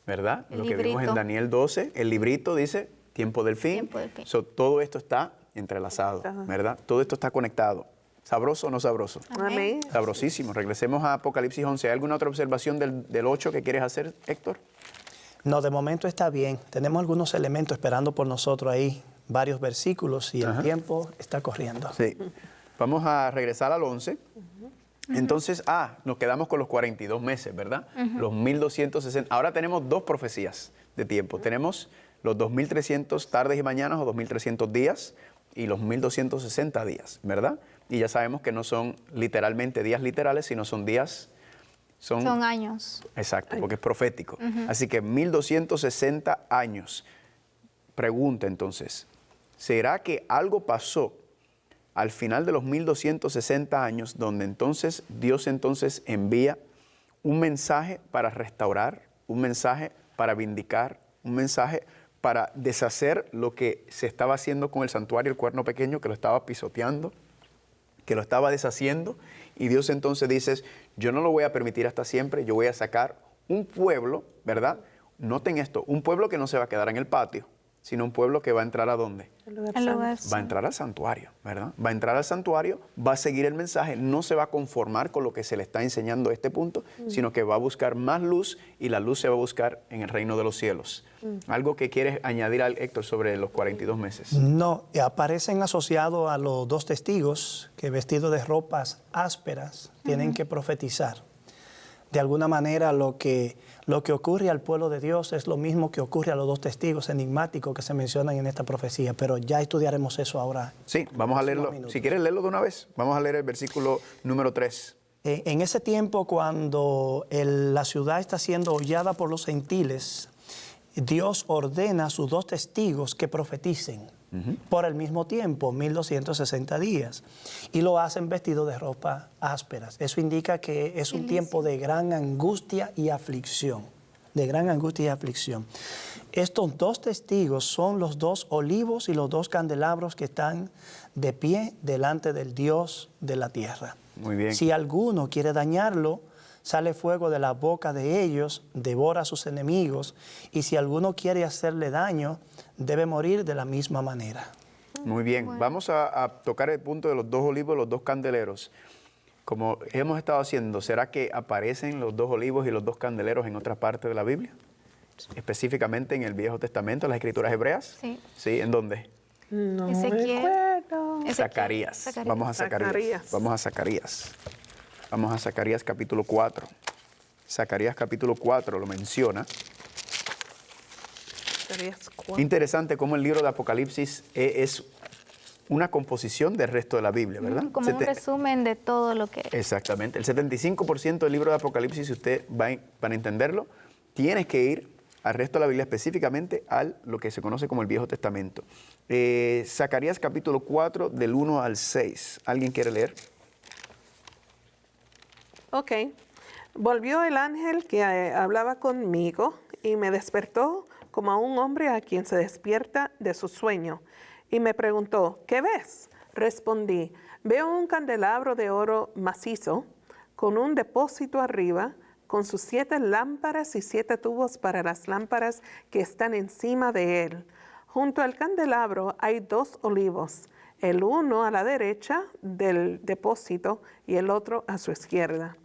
¿verdad? El Lo que vimos en librito. Daniel 12, el librito dice tiempo del fin. Tiempo del fin. Todo esto está entrelazado, ¿verdad? Todo esto está conectado. ¿Sabroso o no sabroso? Amén. Sabrosísimo. Regresemos a Apocalipsis 11. ¿Hay alguna otra observación del 8 que quieres hacer, Héctor? No, de momento está bien. Tenemos algunos elementos esperando por nosotros ahí, varios versículos, y el tiempo está corriendo. Sí. Vamos a regresar al 11. Entonces, nos quedamos con los 42 meses, ¿verdad? Los 1260. Ahora tenemos dos profecías de tiempo. Tenemos los 2300 tardes y mañanas o 2300 días y los 1260 días, ¿verdad? Y ya sabemos que no son literalmente días literales, sino son días... Son años. Exacto, porque es profético. Así que 1260 años. Pregunta entonces, ¿será que algo pasó al final de los 1260 años donde entonces Dios entonces envía un mensaje para restaurar, un mensaje para vindicar, un mensaje para deshacer lo que se estaba haciendo con el santuario, el cuerno pequeño, que lo estaba pisoteando, que lo estaba deshaciendo? Y Dios entonces dice, yo no lo voy a permitir hasta siempre, yo voy a sacar un pueblo, ¿verdad? Noten esto, un pueblo que no se va a quedar en el patio, sino un pueblo que va a entrar ¿a dónde? El lugar Va a entrar al santuario, ¿verdad? Va a entrar al santuario, va a seguir el mensaje, no se va a conformar con lo que se le está enseñando a este punto, sino que va a buscar más luz y la luz se va a buscar en el reino de los cielos. ¿Algo que quieres añadir, Héctor, sobre los 42 meses? No, aparecen asociados a los dos testigos que vestidos de ropas ásperas tienen que profetizar. De alguna manera lo que ocurre al pueblo de Dios es lo mismo que ocurre a los dos testigos enigmáticos que se mencionan en esta profecía, pero ya estudiaremos eso ahora. Sí, vamos a leerlo. Si quieres leerlo de una vez, vamos a leer el versículo número 3. En ese tiempo, cuando la ciudad está siendo hollada por los gentiles, Dios ordena a sus dos testigos que profeticen por el mismo tiempo, 1260 días, y lo hacen vestidos de ropa ásperas. Eso indica que es un tiempo de gran angustia y aflicción, de gran angustia y aflicción. Estos dos testigos son los dos olivos y los dos candelabros que están de pie delante del Dios de la tierra. Muy bien. Si alguno quiere dañarlo, sale fuego de la boca de ellos, devora a sus enemigos, y si alguno quiere hacerle daño, debe morir de la misma manera. Muy bien, vamos a tocar el punto de los dos olivos y los dos candeleros. Como hemos estado haciendo, ¿será que aparecen los dos olivos y los dos candeleros en otra parte de la Biblia? Específicamente en el Viejo Testamento, en las Escrituras hebreas. Sí. ¿Sí? ¿En dónde? No Ezequiel. recuerdo. Zacarías. Vamos a Zacarías. Zacarías. Vamos a Zacarías. Vamos a Zacarías capítulo 4. Zacarías capítulo 4 lo menciona. Zacarías 4. Interesante cómo el libro de Apocalipsis es una composición del resto de la Biblia, ¿verdad? Como un resumen de todo lo que... Exactamente. El 75% del libro de Apocalipsis, si usted para entenderlo, tienes que ir al resto de la Biblia, específicamente a lo que se conoce como el Viejo Testamento. Zacarías capítulo 4, del 1 al 6. ¿Alguien quiere leer? Ok. Volvió el ángel que hablaba conmigo y me despertó como a un hombre a quien se despierta de su sueño. Y me preguntó, ¿qué ves? Respondí, veo un candelabro de oro macizo con un depósito arriba, con sus 7 lámparas y 7 tubos para las lámparas que están encima de él. Junto al candelabro hay 2 olivos, el uno a la derecha del depósito y el otro a su izquierda.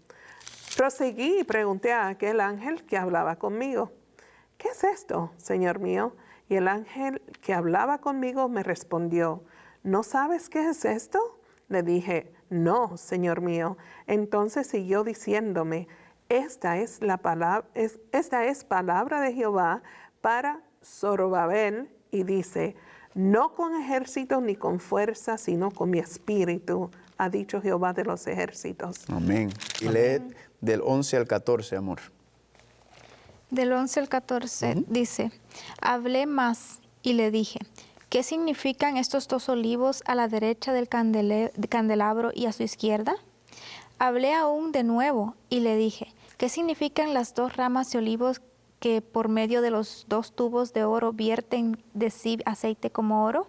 Proseguí y pregunté a aquel ángel que hablaba conmigo, ¿qué es esto, Señor mío? Y el ángel que hablaba conmigo me respondió, ¿no sabes qué es esto? Le dije, no, Señor mío. Entonces siguió diciéndome, esta es palabra de Jehová para Zorobabel, y dice, no con ejércitos ni con fuerza, sino con mi espíritu, ha dicho Jehová de los ejércitos. Amén. Y lee del 11 al 14, amor. Del 11 al 14 dice, hablé más y le dije, ¿qué significan estos dos olivos a la derecha del candelabro y a su izquierda? Hablé aún de nuevo y le dije, ¿qué significan las dos ramas de olivos que por medio de los dos tubos de oro vierten de sí aceite como oro?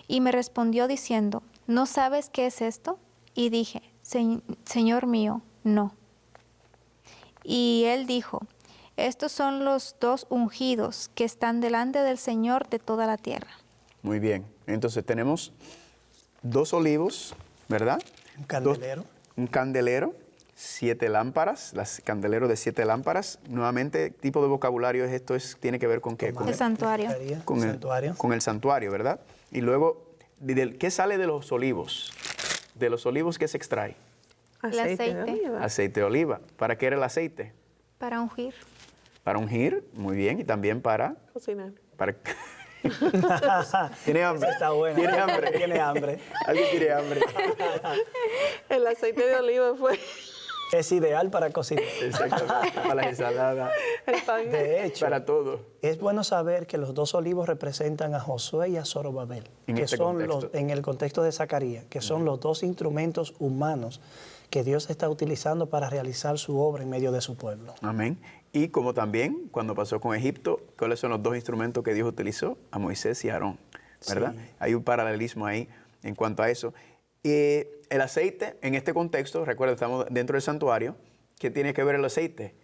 Y me respondió diciendo, ¿no sabes qué es esto? Y dije, Señor mío, no. Y él dijo, estos son los dos ungidos que están delante del Señor de toda la tierra. Muy bien. Entonces tenemos dos olivos, ¿verdad? Un candelero. Un candelero, 7 lámparas, candelero de 7 lámparas. Nuevamente, tipo de vocabulario es esto, tiene que ver con qué? El santuario. Con el santuario, ¿verdad? Y luego, ¿qué sale de los olivos? De los olivos, ¿qué se extrae? Aceite. de oliva. Aceite de oliva. ¿Para qué era el aceite? Para ungir. Para ungir, muy bien, y también para... Cocinar. ¿Tiene hambre? Está bueno. ¿Tiene hambre? Tiene hambre. ¿Alguien tiene hambre? El aceite de oliva fue Es ideal para cocinar. Exactamente, para la ensalada, el pan. De hecho, para todo. es bueno saber que los dos olivos representan a Josué y a Zorobabel, En que este son contexto. en el contexto de Zacarías, que son los dos instrumentos humanos que Dios está utilizando para realizar su obra en medio de su pueblo. Amén. Y como también cuando pasó con Egipto, ¿cuáles son los dos instrumentos que Dios utilizó? A Moisés y a Aarón, ¿verdad? Sí. Hay un paralelismo ahí en cuanto a eso. El aceite, en este contexto, recuerda, estamos dentro del santuario, ¿qué tiene que ver el aceite?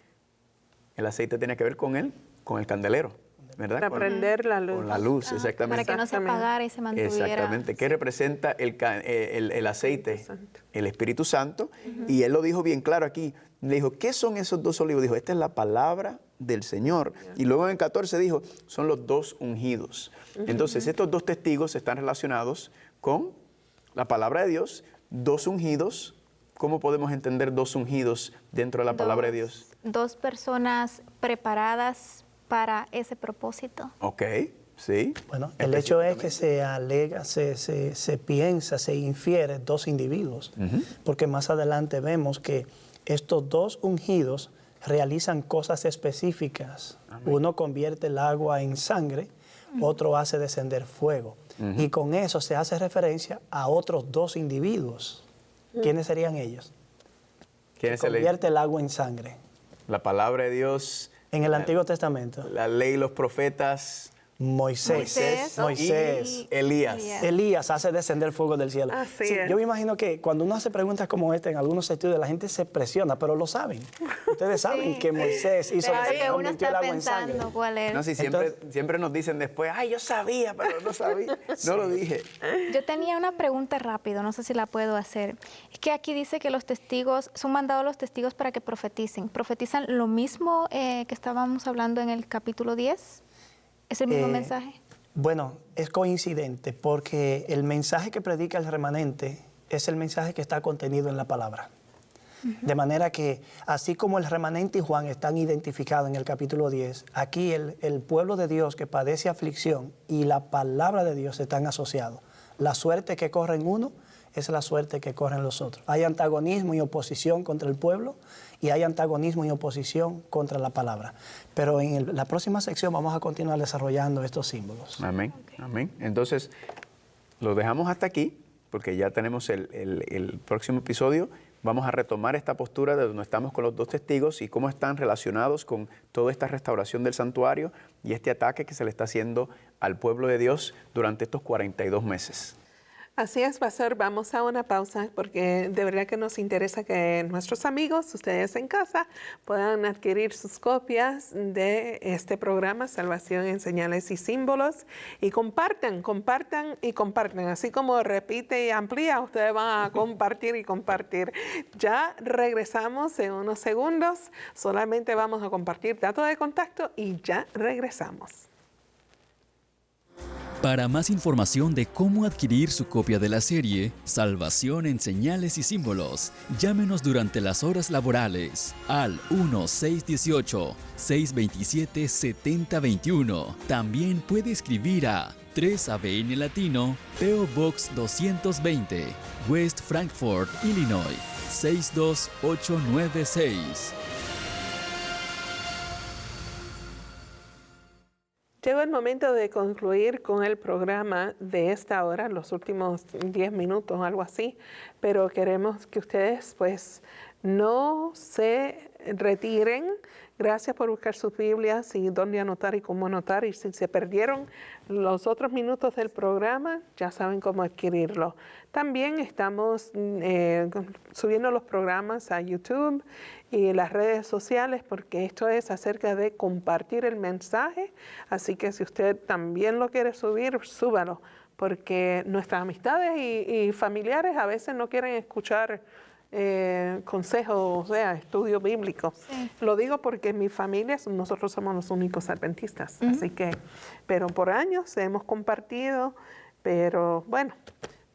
El aceite tiene que ver con el candelero, ¿verdad? Para prender la luz. Con la luz, exactamente. Para que no se apagara y se mantuviera. Exactamente. ¿Qué representa el aceite? Santo. El Espíritu Santo. Y él lo dijo bien claro aquí. Le dijo, ¿qué son esos dos olivos? Dijo, esta es la palabra del Señor. Y luego en el 14 dijo, son los dos ungidos. Entonces, estos dos testigos están relacionados con la palabra de Dios, dos ungidos. ¿Cómo podemos entender dos ungidos dentro de la palabra de Dios? Dos personas preparadas para ese propósito. Ok, sí. Bueno, el hecho es que se alega, se piensa, se infiere dos individuos, porque más adelante vemos que estos dos ungidos realizan cosas específicas. Uno convierte el agua en sangre, otro hace descender fuego. Y con eso se hace referencia a otros dos individuos. ¿Quiénes serían ellos? ¿Quién es el? Convierte el agua en sangre. La palabra de Dios, En el Antiguo Testamento, la ley, los profetas, Moisés. y Elías. Elías hace descender fuego del cielo. Así Sí, es. yo me imagino que cuando uno hace preguntas como esta en algunos estudios, la gente se presiona, pero lo saben. Ustedes saben que Moisés hizo Claro que uno convirtió el está agua en sangre. pensando cuál es. No, si siempre nos dicen después, ay, yo sabía, pero no sabía, no lo dije. Yo tenía una pregunta rápido, no sé si la puedo hacer. Es que aquí dice que los testigos, son mandados los testigos para que profeticen. ¿Profetizan lo mismo que estábamos hablando en el capítulo 10? ¿Es el mismo mensaje? Bueno, es coincidente porque el mensaje que predica el remanente es el mensaje que está contenido en la palabra. De manera que, así como el remanente y Juan están identificados en el capítulo 10, aquí el pueblo de Dios que padece aflicción y la palabra de Dios están asociados. La suerte que corre en uno es la suerte que corren los otros. Hay antagonismo y oposición contra el pueblo y hay antagonismo y oposición contra la palabra. Pero en la próxima sección vamos a continuar desarrollando estos símbolos. Amén, amén. Entonces, lo dejamos hasta aquí, porque ya tenemos el próximo episodio. Vamos a retomar esta postura de donde estamos con los dos testigos y cómo están relacionados con toda esta restauración del santuario y este ataque que se le está haciendo al pueblo de Dios durante estos 42 meses. Así es, pastor. Vamos a una pausa porque de verdad que nos interesa que nuestros amigos, ustedes en casa, puedan adquirir sus copias de este programa Salvación en Señales y Símbolos y compartan. Así como repite y amplía, ustedes van a compartir y compartir. Ya regresamos en unos segundos. Solamente vamos a compartir datos de contacto y ya regresamos. Para más información de cómo adquirir su copia de la serie Salvación en Señales y Símbolos, llámenos durante las horas laborales al 1-618-627-7021. También puede escribir a 3ABN Latino, P.O. Box 220, West Frankfort, Illinois, 62896. Llegó el momento de concluir con el programa de esta hora, los últimos 10 minutos, algo así, pero queremos que ustedes pues no se retiren. Gracias por buscar sus Biblias y dónde anotar y cómo anotar. Y si se perdieron los otros minutos del programa, ya saben cómo adquirirlo. También estamos subiendo los programas a YouTube y las redes sociales, porque esto es acerca de compartir el mensaje. Así que si usted también lo quiere subir, súbalo, porque nuestras amistades y familiares a veces no quieren escuchar consejos, o sea, estudio bíblico. Sí. Lo digo porque en mi familia nosotros somos los únicos adventistas, así que, pero por años hemos compartido, pero bueno,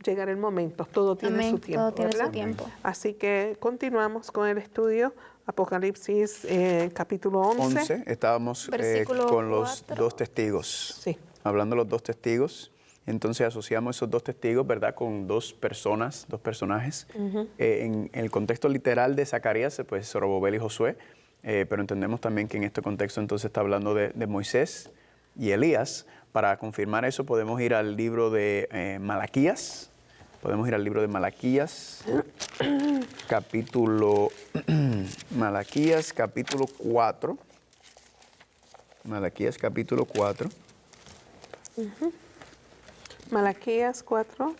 llegará el momento, todo tiene su tiempo, todo tiene ¿verdad? su tiempo. Así que continuamos con el estudio, Apocalipsis capítulo 11. Estábamos con los dos testigos, sí. Hablando de los dos testigos. Entonces asociamos esos dos testigos, ¿verdad?, con dos personas, dos personajes. En el contexto literal de Zacarías, pues Zorobabel y Josué, pero entendemos también que en este contexto entonces está hablando de Moisés y Elías. Para confirmar eso podemos ir al libro de Malaquías. Podemos ir al libro de Malaquías, Malaquías capítulo 4. Malaquías capítulo 4. Malaquías 4.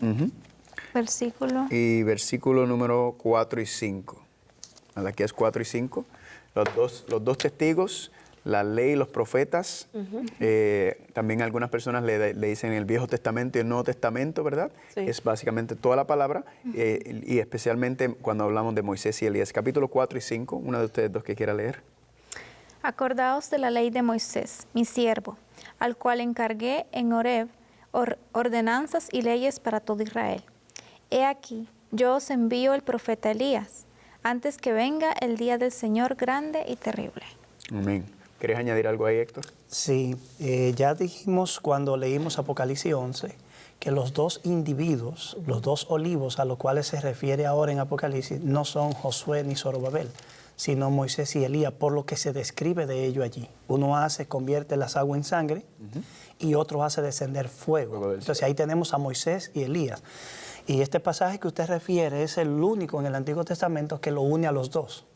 Versículo. Y versículo número 4 y 5. Malaquías 4 y 5. Los dos testigos, la ley y los profetas. También algunas personas le dicen el Viejo Testamento y el Nuevo Testamento, ¿verdad? Sí. Es básicamente toda la palabra. Y especialmente cuando hablamos de Moisés y Elías. Capítulo 4 y 5. Una de ustedes dos que quiera leer. Acordaos de la ley de Moisés, mi siervo, al cual encargué en Horeb ordenanzas y leyes para todo Israel. He aquí, yo os envío el profeta Elías, antes que venga el día del Señor grande y terrible. Amén. ¿Quieres añadir algo ahí, Héctor? Sí, ya dijimos cuando leímos Apocalipsis 11 que los dos individuos, los dos olivos a los cuales se refiere ahora en Apocalipsis, no son Josué ni Zorobabel, sino Moisés y Elías, por lo que se describe de ello allí. Uno convierte las aguas en sangre y otro hace descender fuego. Entonces ahí tenemos a Moisés y Elías. Y este pasaje que usted refiere es el único en el Antiguo Testamento que lo une a los dos.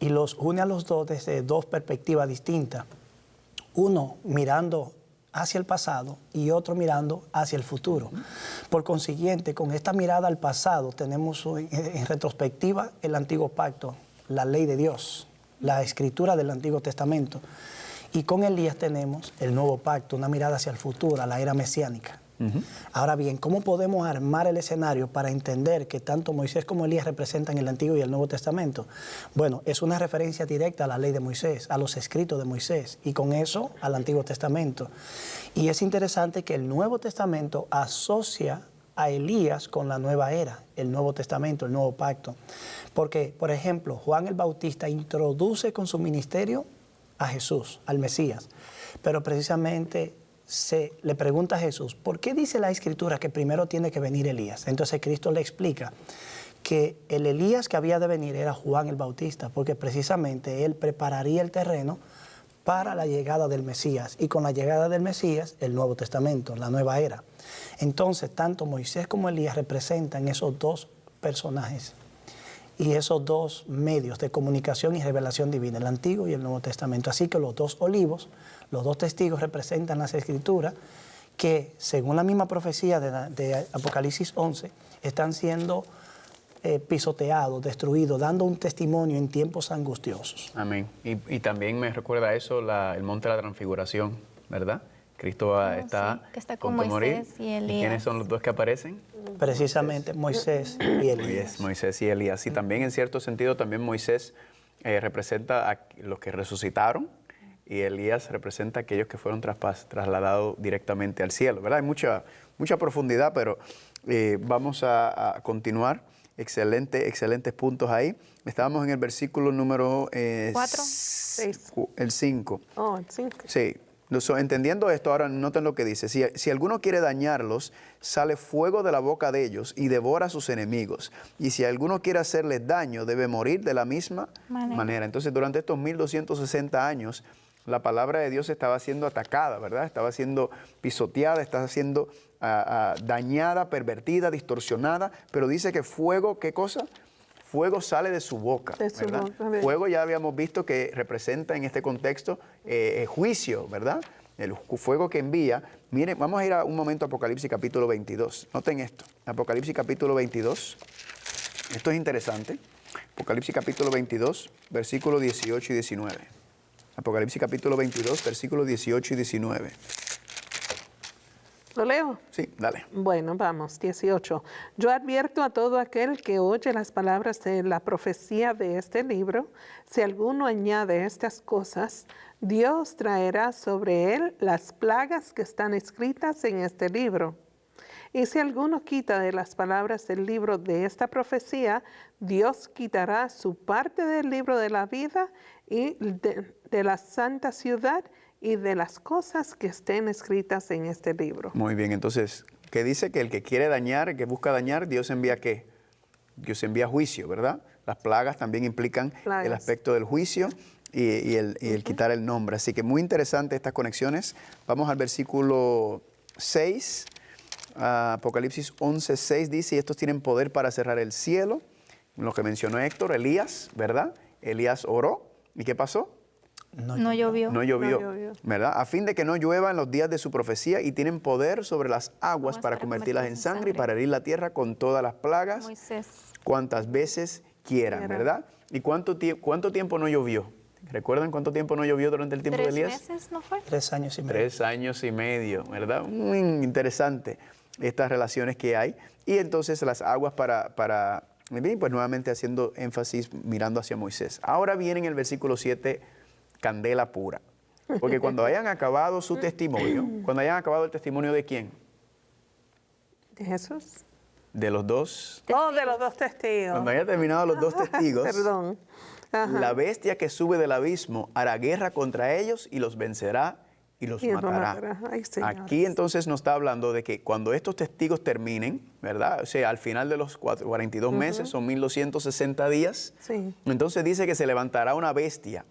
Y los une a los dos desde dos perspectivas distintas. Uno mirando hacia el pasado y otro mirando hacia el futuro. Por consiguiente, con esta mirada al pasado tenemos en retrospectiva el Antiguo Pacto, la ley de Dios, la escritura del Antiguo Testamento. Y con Elías tenemos el Nuevo Pacto, una mirada hacia el futuro, a la era mesiánica. Ahora bien, ¿cómo podemos armar el escenario para entender que tanto Moisés como Elías representan el Antiguo y el Nuevo Testamento? Bueno, es una referencia directa a la ley de Moisés, a los escritos de Moisés, y con eso al Antiguo Testamento. Y es interesante que el Nuevo Testamento asocia a Elías con la nueva era, el Nuevo Testamento, el Nuevo Pacto. Porque, por ejemplo, Juan el Bautista introduce con su ministerio a Jesús, al Mesías, pero precisamente le pregunta a Jesús, ¿por qué dice la Escritura que primero tiene que venir Elías? Entonces Cristo le explica que el Elías que había de venir era Juan el Bautista, porque precisamente él prepararía el terreno para la llegada del Mesías, y con la llegada del Mesías, el Nuevo Testamento, la nueva era. Entonces, tanto Moisés como Elías representan esos dos personajes y esos dos medios de comunicación y revelación divina, el Antiguo y el Nuevo Testamento. Así que los dos olivos, los dos testigos representan las Escrituras que, según la misma profecía de Apocalipsis 11, están siendo pisoteados, destruidos, dando un testimonio en tiempos angustiosos. Amén. Y también me recuerda eso el monte de la transfiguración, ¿verdad? Cristo está con Moisés y Elías. ¿Y quiénes son los dos que aparecen? Precisamente Moisés y Elías. Moisés y Elías. Y también, en cierto sentido, también Moisés representa a los que resucitaron y Elías representa a aquellos que fueron trasladados directamente al cielo, ¿verdad? Hay mucha profundidad, pero vamos a continuar. Excelentes puntos ahí. Estábamos en el versículo número 4. El 5. Oh, el 5. Sí. Entendiendo esto, ahora noten lo que dice. Si alguno quiere dañarlos, sale fuego de la boca de ellos y devora a sus enemigos. Y si alguno quiere hacerles daño, debe morir de la misma manera. Entonces, durante estos 1260 años, la palabra de Dios estaba siendo atacada, ¿verdad? Estaba siendo pisoteada, estaba siendo dañada, pervertida, distorsionada. Pero dice que fuego, ¿qué cosa? Fuego sale de su boca, ¿verdad? Fuego ya habíamos visto que representa en este contexto juicio, ¿verdad? El fuego que envía. Miren, vamos a ir a un momento a Apocalipsis capítulo 22. Noten esto, Apocalipsis capítulo 22. Esto es interesante. Apocalipsis capítulo 22, versículos 18 y 19. Apocalipsis capítulo 22, versículos 18 y 19. ¿Lo leo? Sí, dale. Bueno, vamos, 18. Yo advierto a todo aquel que oye las palabras de la profecía de este libro, si alguno añade estas cosas, Dios traerá sobre él las plagas que están escritas en este libro. Y si alguno quita de las palabras del libro de esta profecía, Dios quitará su parte del libro de la vida y de la santa ciudad y de las cosas que estén escritas en este libro. Muy bien, entonces, ¿qué dice? Que el que quiere dañar, el que busca dañar, Dios envía ¿qué? Dios envía juicio, ¿verdad? Las plagas también implican el aspecto del juicio y el quitar el nombre. Así que muy interesante estas conexiones. Vamos al versículo 6, Apocalipsis 11:6 dice, y estos tienen poder para cerrar el cielo. Lo que mencionó Héctor, Elías, ¿verdad? Elías oró. ¿Y qué pasó? No llovió. No llovió, ¿verdad? A fin de que no llueva en los días de su profecía, y tienen poder sobre las aguas para convertirlas en sangre y para herir la tierra con todas las plagas, Moisés. cuantas veces quieran, ¿verdad? ¿Y cuánto tiempo no llovió? ¿Recuerdan cuánto tiempo no llovió durante el tiempo de Elías? 3 meses, ¿no fue? 3 años y medio. 3 años y medio, ¿verdad? Muy interesante estas relaciones que hay. Y entonces las aguas pues nuevamente haciendo énfasis mirando hacia Moisés. Ahora viene en el versículo 7, candela pura. Porque cuando hayan acabado su testimonio, cuando hayan acabado el testimonio ¿de quién? ¿De Jesús? De los dos. Oh, de los dos testigos. Cuando hayan terminado los dos testigos, Perdón. Ajá. la bestia que sube del abismo hará guerra contra ellos y los vencerá y los matará. Ay, Señor. Aquí entonces nos está hablando de que cuando estos testigos terminen, ¿verdad? O sea, al final de los 42 meses, son 1260 días. Sí. Entonces dice que se levantará una bestia.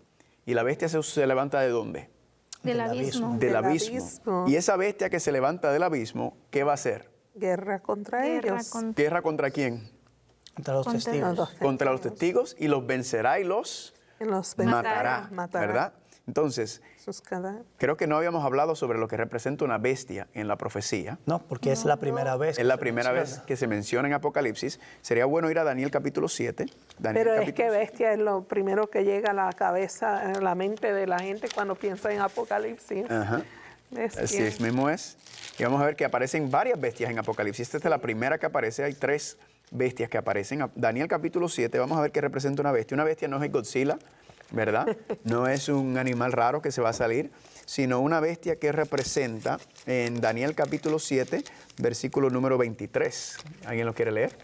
¿Y la bestia se levanta de dónde? Del abismo. Del abismo. Y esa bestia que se levanta del abismo, ¿qué va a hacer? Guerra contra ellos. ¿Guerra contra quién? Contra los Contra testigos. los Contra los testigos, y los vencerá y los Los matará, ¿verdad? Entonces, Sus cadáveres. creo que no habíamos hablado sobre lo que representa una bestia en la profecía. No, porque es la primera vez. Es la primera vez que se menciona en Apocalipsis. Sería bueno ir a Daniel capítulo 7. Daniel, Pero es capítulo que 7. bestia es lo primero que llega a la cabeza, a la mente de la gente cuando piensa en Apocalipsis. Ajá. Bestia. Así es, mismo es. Y vamos a ver que aparecen varias bestias en Apocalipsis. Esta es la primera que aparece. Hay 3 bestias que aparecen. Daniel capítulo 7, vamos a ver qué representa una bestia. Una bestia no es Godzilla, ¿verdad? No es un animal raro que se va a salir, sino una bestia que representa en Daniel capítulo 7, versículo número 23. ¿Alguien lo quiere leer?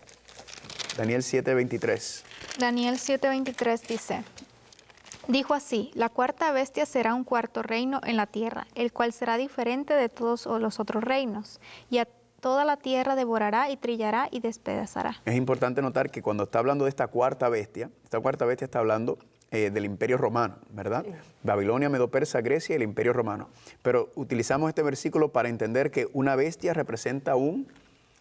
Daniel 7, 23. Daniel 7:23 dice, dijo así, la cuarta bestia será un cuarto reino en la tierra, el cual será diferente de todos los otros reinos, y a toda la tierra devorará y trillará y despedazará. Es importante notar que cuando está hablando de esta cuarta bestia está hablando del Imperio Romano, ¿verdad? Sí. Babilonia, Medo-Persa, Grecia y el Imperio Romano. Pero utilizamos este versículo para entender que una bestia representa un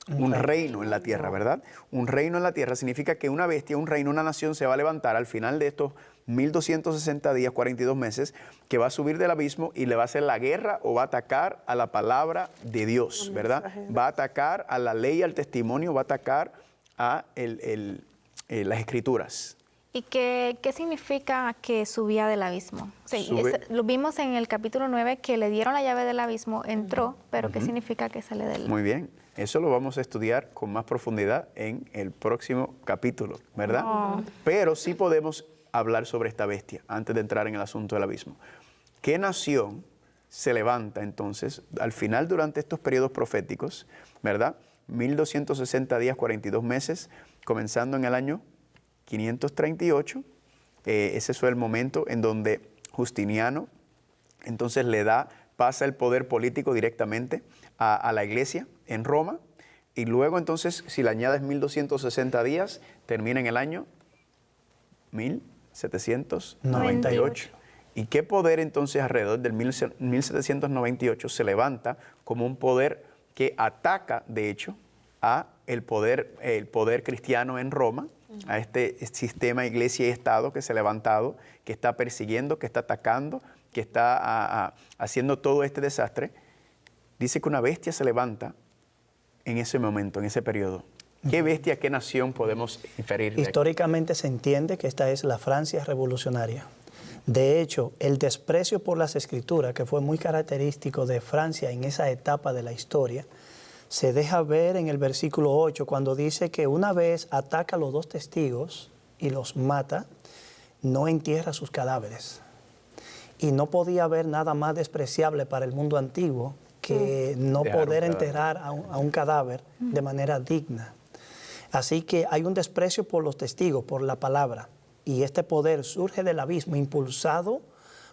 reino en la tierra, ¿verdad? Un reino en la tierra significa que una bestia, un reino, una nación se va a levantar al final de estos 1260 días, 42 meses, que va a subir del abismo y le va a hacer la guerra o va a atacar a la palabra de Dios, ¿verdad? Va a atacar a la ley, al testimonio, va a atacar a las escrituras. ¿Y qué significa que subía del abismo? Sí, lo vimos en el capítulo 9 que le dieron la llave del abismo, entró, pero ¿qué significa que sale del abismo? Muy bien, eso lo vamos a estudiar con más profundidad en el próximo capítulo, ¿verdad? Pero sí podemos hablar sobre esta bestia antes de entrar en el asunto del abismo. ¿qué nación se levanta entonces al final durante estos periodos proféticos, ¿verdad? 1260 días, 42 meses, comenzando en el año 538. Ese fue el momento en donde Justiniano entonces pasa el poder político directamente a la iglesia en Roma. Y luego entonces, si le añades 1260 días, termina en el año 1798. ¿Y qué poder entonces alrededor del 1798 se levanta como un poder que ataca, de hecho, a el poder cristiano en Roma, a este sistema iglesia y Estado que se ha levantado, que está persiguiendo, que está atacando, que está haciendo todo este desastre? Dice que una bestia se levanta en ese momento, en ese periodo. ¿Qué bestia, qué nación podemos inferir? Históricamente se entiende que esta es la Francia revolucionaria. De hecho, el desprecio por las escrituras, que fue muy característico de Francia en esa etapa de la historia, se deja ver en el versículo 8, cuando dice que una vez ataca a los 2 testigos y los mata, no entierra sus cadáveres. Y no podía haber nada más despreciable para el mundo antiguo que no poder enterrar a un cadáver de manera digna. Así que hay un desprecio por los testigos, por la palabra. Y este poder surge del abismo, impulsado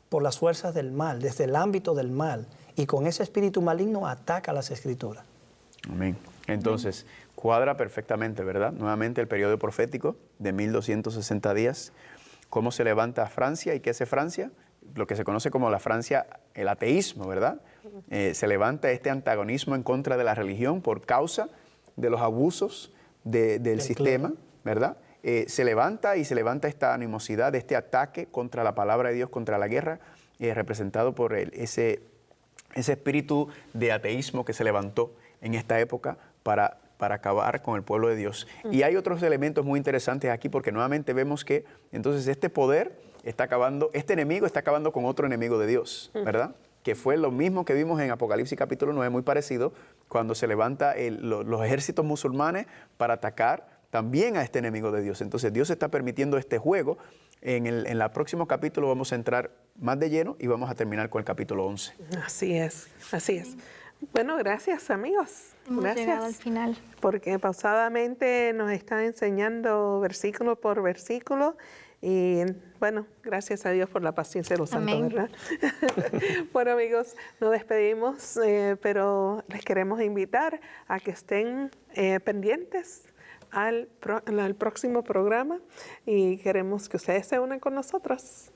por las fuerzas del mal, desde el ámbito del mal. Y con ese espíritu maligno ataca las escrituras. Amén. Entonces, cuadra perfectamente, ¿verdad? Nuevamente el periodo profético de 1260 días. ¿Cómo se levanta Francia? ¿Y qué hace Francia? Lo que se conoce como la Francia, el ateísmo, ¿verdad? Se levanta este antagonismo en contra de la religión por causa de los abusos del sistema, ¿verdad? Se levanta esta animosidad, este ataque contra la palabra de Dios, contra la guerra, representado por ese espíritu de ateísmo que se levantó en esta época para acabar con el pueblo de Dios. Y hay otros elementos muy interesantes aquí, porque nuevamente vemos que entonces este poder está acabando, este enemigo está acabando con otro enemigo de Dios, ¿verdad? Que fue lo mismo que vimos en Apocalipsis capítulo 9, muy parecido, cuando se levanta los ejércitos musulmanes para atacar también a este enemigo de Dios. Entonces Dios está permitiendo este juego. En el próximo capítulo vamos a entrar más de lleno y vamos a terminar con el capítulo 11. Así es, así es. Bueno, gracias amigos. Hemos llegado al final. Porque pausadamente nos están enseñando versículo por versículo. Y bueno, gracias a Dios por la paciencia de los santos, ¿verdad? Bueno amigos, nos despedimos, pero les queremos invitar a que estén pendientes al próximo programa y queremos que ustedes se unan con nosotros.